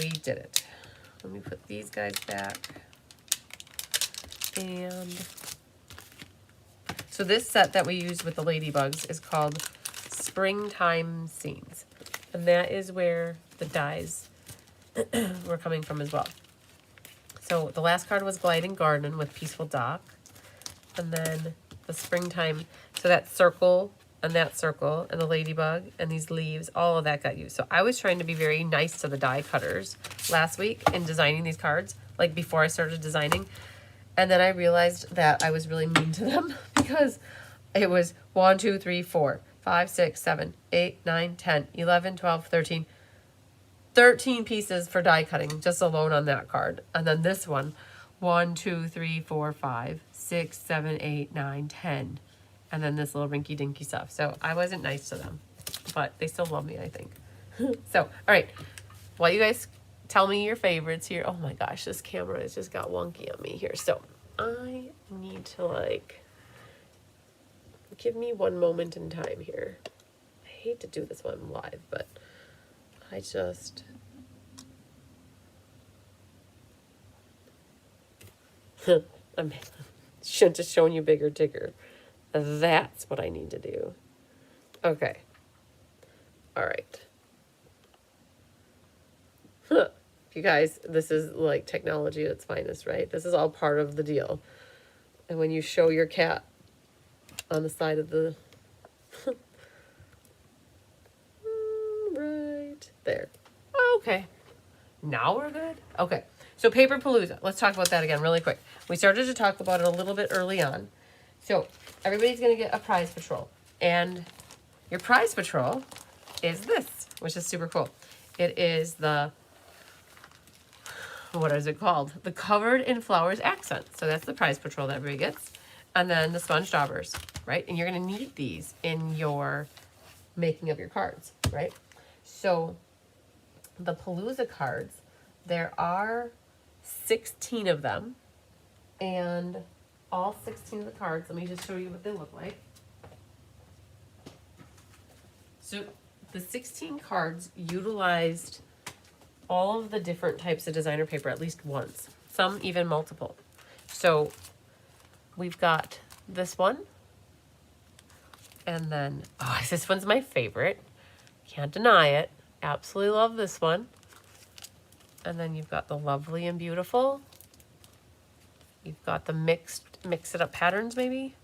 we did it. Let me put these guys back. And so this set that we used with the Ladybugs is called Springtime Scenes. And that is where the dies were coming from as well. So the last card was Gliding Garden with Peaceful Dock. And then the Springtime, so that circle and the Ladybug and these leaves, all of that got used. So I was trying to be very nice to the die cutters last week in designing these cards, like before I started designing. And then I realized that I was really mean to them because it was 1, 2, 3, 4, 5, 6, 7, 8, 9, 10, 11, 12, 13. 13 pieces for die cutting just alone on that card. And then this one, 1, 2, 3, 4, 5, 6, 7, 8, 9, 10. And then this little rinky dinky stuff. So I wasn't nice to them, but they still love me, I think. So, all right. While you guys tell me your favorites here. Oh my gosh, this camera has just got wonky on me here. So I need to like, give me one moment in time here. I hate to do this when I'm live, but I just, I'm shouldn't have shown you bigger ticker. That's what I need to do. Okay. All right. Huh. You guys, this is like technology at its finest, right? This is all part of the deal. And when you show your cat on the side of the right there. Okay. Now we're good. Okay. So Paper Palooza. Let's talk about that again really quick. We started to talk about it a little bit early on. So everybody's going to get a prize patrol. And your prize patrol is this, which is super cool. It is the, what is it called? The Covered in Flowers accent. So that's the prize patrol that everybody gets. And then the sponge daubers, right? And you're going to need these in your making of your cards, right? So the Palooza cards, there are 16 of them, and all 16 of the cards, let me just show you what they look like. So the 16 cards utilized all of the different types of designer paper at least once, some even multiple. So we've got this one, and then, oh, this one's my favorite. Can't deny it. Absolutely love this one. And then you've got the lovely and beautiful. You've got the mix it up patterns, maybe.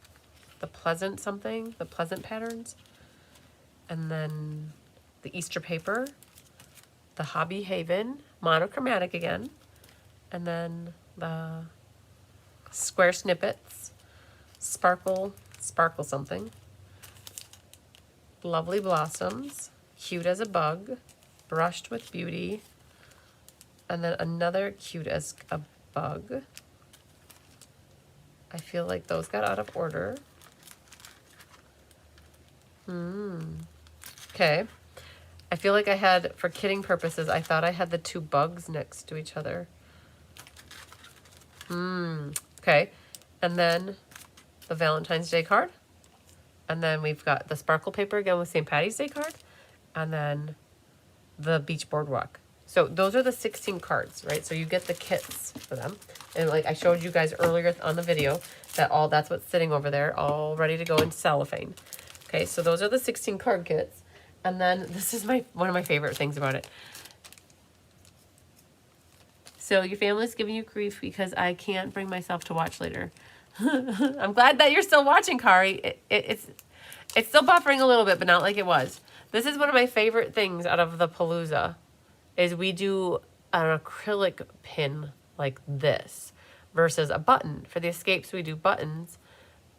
The pleasant something, the pleasant patterns. And then the Easter paper, the Hobby Haven, monochromatic again. And then the square snippets, sparkle something. Lovely blossoms, cute as a bug, brushed with beauty, and then another cute as a bug. I feel like those got out of order. Okay. I feel like I had, for kidding purposes, I thought I had the two bugs next to each other. Okay. And then the Valentine's Day card. And then we've got the sparkle paper again with St. Patty's Day card. And then the Beach Boardwalk. So those are the 16 cards, right? So you get the kits for them. And like I showed you guys earlier on the video, that's what's sitting over there, all ready to go in cellophane. Okay, so those are the 16 card kits. And then this is one of my favorite things about it. So your family's giving you grief because I can't bring myself to watch later. I'm glad that you're still watching, Kari. It's still buffering a little bit, but not like it was. This is one of my favorite things out of the Palooza, is we do an acrylic pin like this versus a button. For the escapes, we do buttons,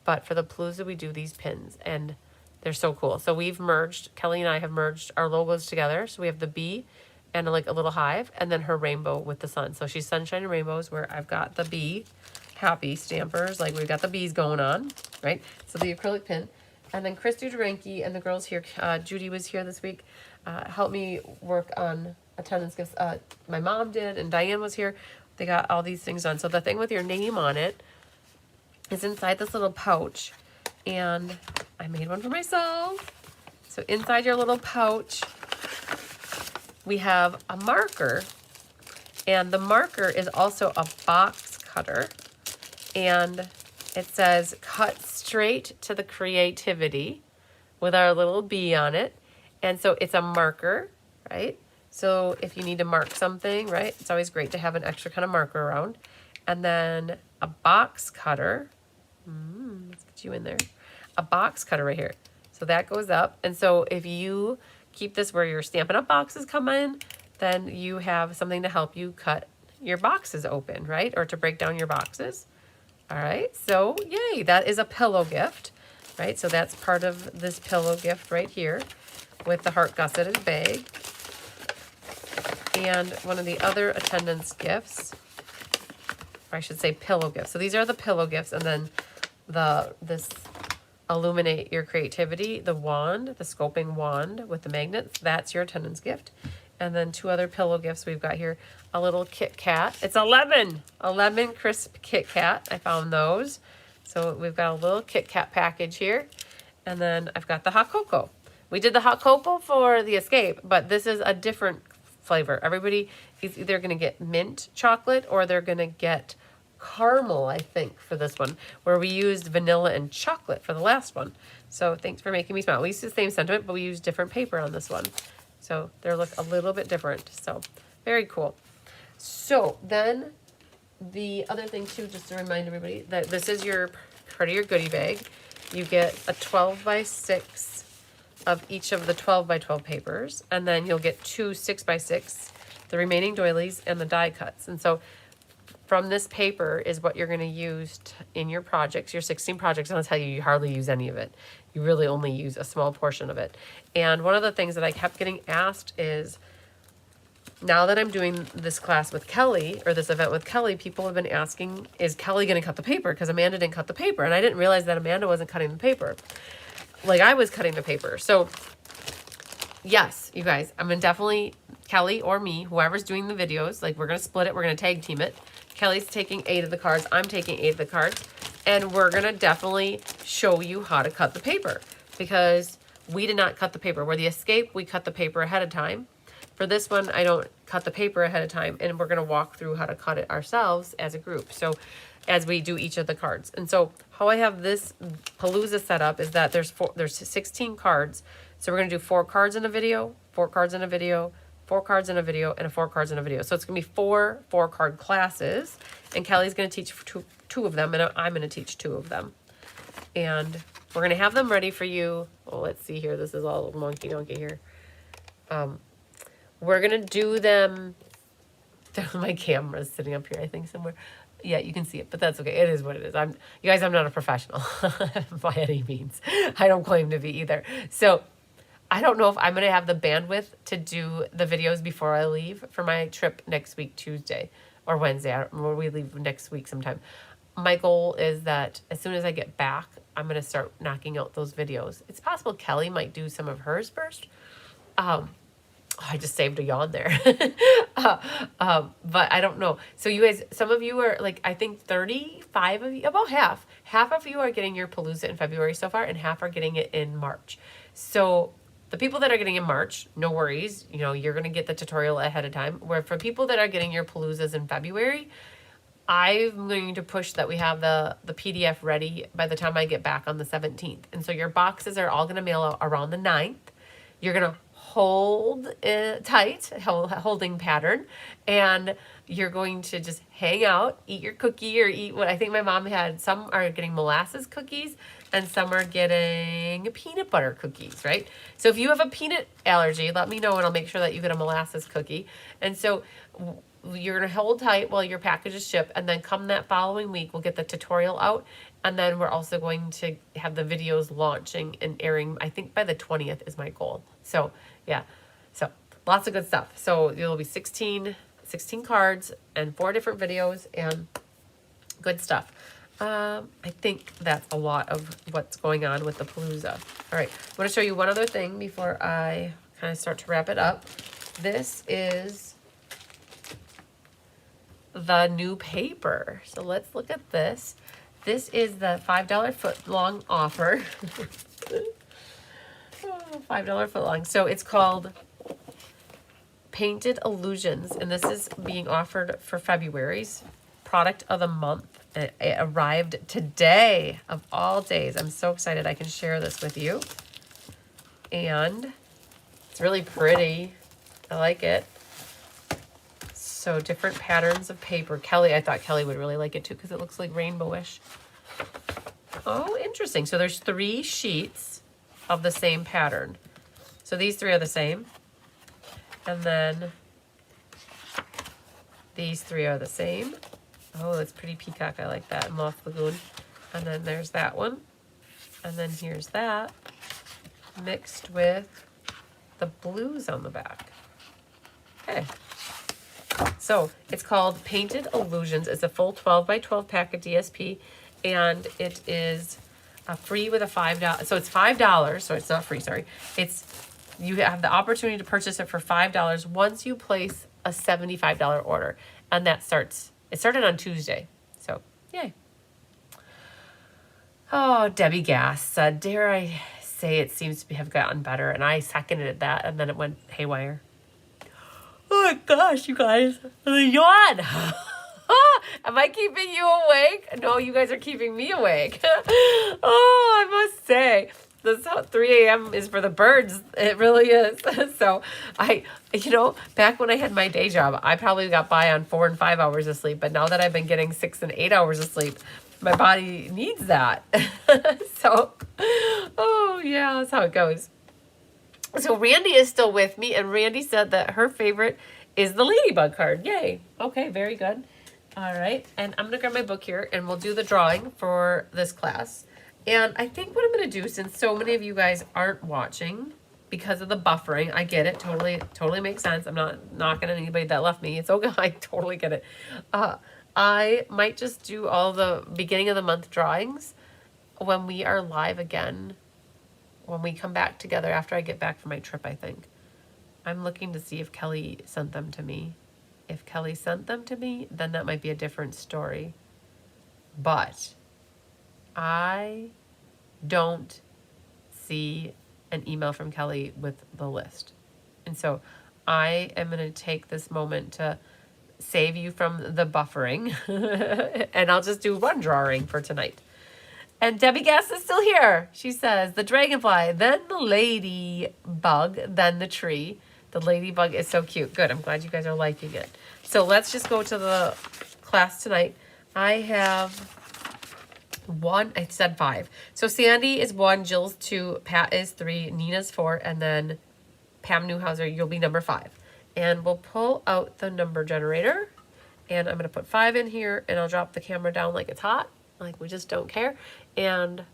but for the Palooza, we do these pins, and they're so cool. So we've merged, Kelly and I have merged our logos together. So we have the bee and like a little hive, and then her rainbow with the sun. So she's sunshine and rainbows, where I've got the bee happy stampers, like we've got the bees going on, right? So the acrylic pin. And then Chris Duderanke and the girls here, Judy was here this week, helped me work on attendance gifts. My mom did, and Diane was here. They got all these things done. So the thing with your name on it is inside this little pouch, and I made one for myself. So inside your little pouch, we have a marker, and the marker is also a box cutter, and it says cut straight to the creativity with our little bee on it. And so it's a marker, right? So if you need to mark something, right, it's always great to have an extra kind of marker around. And then a box cutter. Let's get you in there. A box cutter right here. So that goes up. And so if you keep this where your Stampin' Up! Boxes come in, then you have something to help you cut your boxes open, right? Or to break down your boxes. All right, so yay, that is a pillow gift, right? So that's part of this pillow gift right here with the heart gusseted bag. And one of the other attendance gifts, or I should say pillow gifts. So these are the pillow gifts, and then this Illuminate Your Creativity, the wand, the scoping wand with the magnets, that's your attendance gift. And then two other pillow gifts we've got here. A little Kit Kat. It's a lemon crisp Kit Kat. I found those. So we've got a little Kit Kat package here. And then I've got the hot cocoa. We did the hot cocoa for the escape, but this is a different flavor. Everybody is either going to get mint chocolate or they're going to get caramel, I think, for this one, where we used vanilla and chocolate for the last one. So thanks for making me smile. We used the same sentiment, but we used different paper on this one. So they look a little bit different. So very cool. So then the other thing too, just to remind everybody that this is your part of your goodie bag. You get a 12x6 of each of the 12x12 papers, and then you'll get two 6x6, the remaining doilies, and the die cuts. And so from this paper is what you're going to use in your projects, your 16 projects. And I'll tell you, you hardly use any of it. You really only use a small portion of it. And one of the things that I kept getting asked is, now that I'm doing this class with Kelly, or this event with Kelly, people have been asking, is Kelly going to cut the paper? Because Amanda didn't cut the paper. And I didn't realize that Amanda wasn't cutting the paper like I was cutting the paper. So yes, you guys, I'm gonna definitely, Kelly or me, whoever's doing the videos, like we're gonna split it, we're gonna tag team it. Kelly's taking 8 of the cards, I'm taking 8 of the cards, and we're gonna definitely show you how to cut the paper, because we did not cut the paper. Where the escape, we cut the paper ahead of time. For this one, I don't cut the paper ahead of time, and we're gonna walk through how to cut it ourselves as a group. So as we do each of the cards. And so how I have this Palooza set up is that there's 16 cards. So we're gonna do 4 cards in a video, 4 cards in a video, 4 cards in a video, and 4 cards in a video. So it's gonna be 4 4-card classes, and Kelly's gonna teach two of them, and I'm gonna teach 2 of them. And we're gonna have them ready for you. Well, let's see here. This is all monkey donkey here. We're gonna do them. My camera's sitting up here, I think, somewhere. Yeah, you can see it, but that's okay. It is what it is. You guys, I'm not a professional by any means. I don't claim to be either. So I don't know if I'm going to have the bandwidth to do the videos before I leave for my trip next week, Tuesday or Wednesday, or we leave next week sometime. My goal is that as soon as I get back, I'm going to start knocking out those videos. It's possible Kelly might do some of hers first. I just saved a yawn there. But I don't know. So you guys, some of you are like, I think 35 of you, about half of you are getting your Palooza in February so far, and half are getting it in March. So the people that are getting in March, no worries. You know, you're going to get the tutorial ahead of time. Where for people that are getting your Paloozas in February, I'm going to push that we have the PDF ready by the time I get back on the 17th. And so your boxes are all going to mail out around the 9th. You're going to hold it tight, holding pattern, and you're going to just hang out, eat your cookie, or eat what I think my mom had. Some are getting molasses cookies and some are getting peanut butter cookies, right? So if you have a peanut allergy, let me know and I'll make sure that you get a molasses cookie. And so you're going to hold tight while your packages ship, and then come that following week, we'll get the tutorial out, and then we're also going to have the videos launching and airing, I think by the 20th is my goal. So yeah, so lots of good stuff. So it'll be 16 cards and 4 different videos and good stuff. I think that's a lot of what's going on with the Palooza. All right, I want to show you one other thing before I kind of start to wrap it up. This is the new paper. So let's look at this. This is the $5 foot long offer. $5 foot long. So it's called Painted Illusions, and this is being offered for February's product of the month. It arrived today of all days. I'm so excited I can share this with you. And it's really pretty. I like it. So different patterns of paper. Kelly, I thought Kelly would really like it too because it looks like rainbowish. Oh, interesting. So there's 3 sheets of the same pattern. So these 3 are the same. And then these 3 are the same. Oh, that's pretty peacock. I like that. Moth Lagoon. And then there's that one. And then here's that mixed with the blues on the back. Okay. So it's called Painted Illusions. It's a full 12 by 12 pack of DSP, and it is free with a $5. So it's $5. So it's not free. Sorry. You have the opportunity to purchase it for $5 once you place a $75 order, and it started on Tuesday. So yay. Oh, Debbie Gass said, dare I say it seems to have gotten better, and I seconded that, and then it went haywire. Oh my gosh, you guys. Yawn. Am I keeping you awake? No, you guys are keeping me awake. Oh, I must say, this 3 a.m. is for the birds. It really is. So back when I had my day job, I probably got by on 4 and 5 hours of sleep. But now that I've been getting 6 and 8 hours of sleep, my body needs that. So, oh yeah, that's how it goes. So Randy is still with me, and Randy said that her favorite is the Ladybug card. Yay. Okay, very good. All right, and I'm going to grab my book here, and we'll do the drawing for this class. And I think what I'm going to do, since so many of you guys aren't watching because of the buffering, I get it. Totally makes sense. I'm not knocking at anybody that left me. It's okay. I totally get it. I might just do all the beginning of the month drawings when we are live again, when we come back together after I get back from my trip, I think. I'm looking to see if Kelly sent them to me. If Kelly sent them to me, then that might be a different story. But I don't see an email from Kelly with the list. And so I am going to take this moment to save you from the buffering. And I'll just do one drawing for tonight. And Debbie Gass is still here. She says, the dragonfly, then the ladybug, then the tree. The ladybug is so cute. Good. I'm glad you guys are liking it. So let's just go to the class tonight. I have one. I said 5. So Sandy is 1, Jill's 2, Pat is 3, Nina's 4, and then Pam Newhouser, you'll be number 5. And we'll pull out the number generator. And I'm going to put 5 in here, and I'll drop the camera down like it's hot. Like we just don't care. And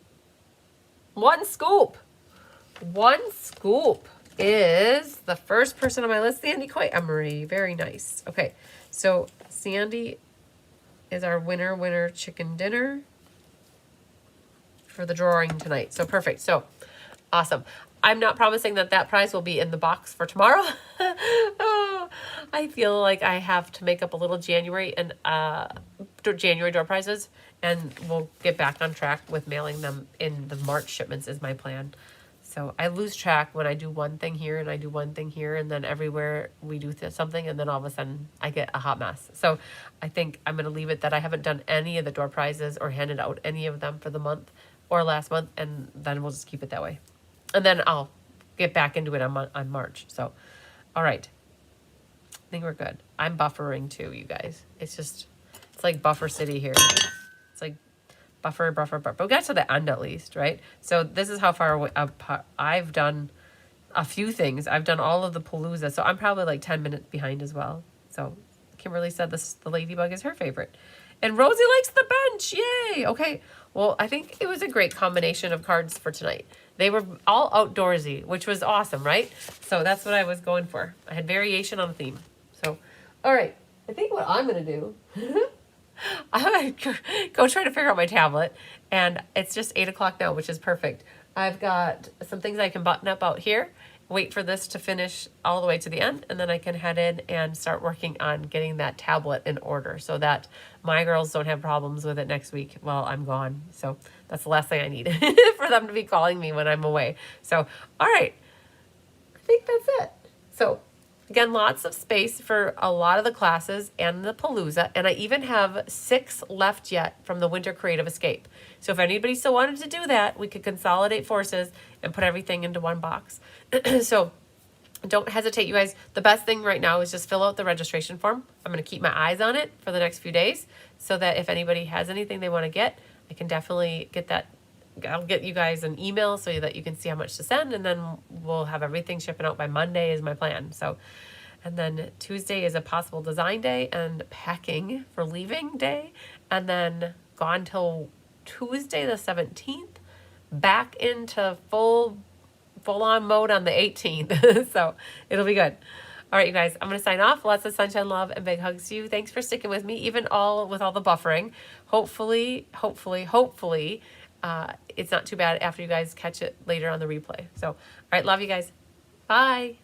1 scoop. 1 scoop is the first person on my list, Sandy Coy Emery. Very nice. Okay, so Sandy is our winner chicken dinner for the drawing tonight. So perfect. So awesome. I'm not promising that that prize will be in the box for tomorrow. Oh, I feel like I have to make up a little January and January door prizes, and we'll get back on track with mailing them in the March shipments is my plan. So I lose track when I do one thing here and I do one thing here, and then everywhere we do something, and then all of a sudden I get a hot mess. So I think I'm going to leave it that I haven't done any of the door prizes or handed out any of them for the month or last month, and then we'll just keep it that way. And then I'll get back into it on March. So, all right. I think we're good. I'm buffering too, you guys. It's like buffer city here. It's like buffer. But we got to the end at least, right? So this is how far away I've done a few things. I've done all of the Palooza. So I'm probably like 10 minutes behind as well. So Kimberly said the ladybug is her favorite. And Rosie likes the bench. Yay. Okay. Well, I think it was a great combination of cards for tonight. They were all outdoorsy, which was awesome, right? So that's what I was going for. I had variation on the theme. So, all right. I think what I'm going to do, I'm going to go try to figure out my tablet. And it's just 8 o'clock now, which is perfect. I've got some things I can button up out here. Wait for this to finish all the way to the end, and then I can head in and start working on getting that tablet in order so that my girls don't have problems with it next week while I'm gone. So that's the last thing I need for them to be calling me when I'm away. So, all right, I think that's it. So again, lots of space for a lot of the classes and the Palooza, and I even have 6 left yet from the Winter Creative Escape. So if anybody still wanted to do that, we could consolidate forces and put everything into one box. So don't hesitate, you guys. The best thing right now is just fill out the registration form. I'm going to keep my eyes on it for the next few days so that if anybody has anything they want to get, I can definitely get that. I'll get you guys an email so that you can see how much to send, and then we'll have everything shipping out by Monday is my plan. So, and then Tuesday is a possible design day and packing for leaving day, and then gone till Tuesday the 17th, back into full-on mode on the 18th. So it'll be good. All right, you guys, I'm going to sign off. Lots of sunshine, love, and big hugs to you. Thanks for sticking with me, even with all the buffering. Hopefully, it's not too bad after you guys catch it later on the replay. So, all right, love you guys. Bye.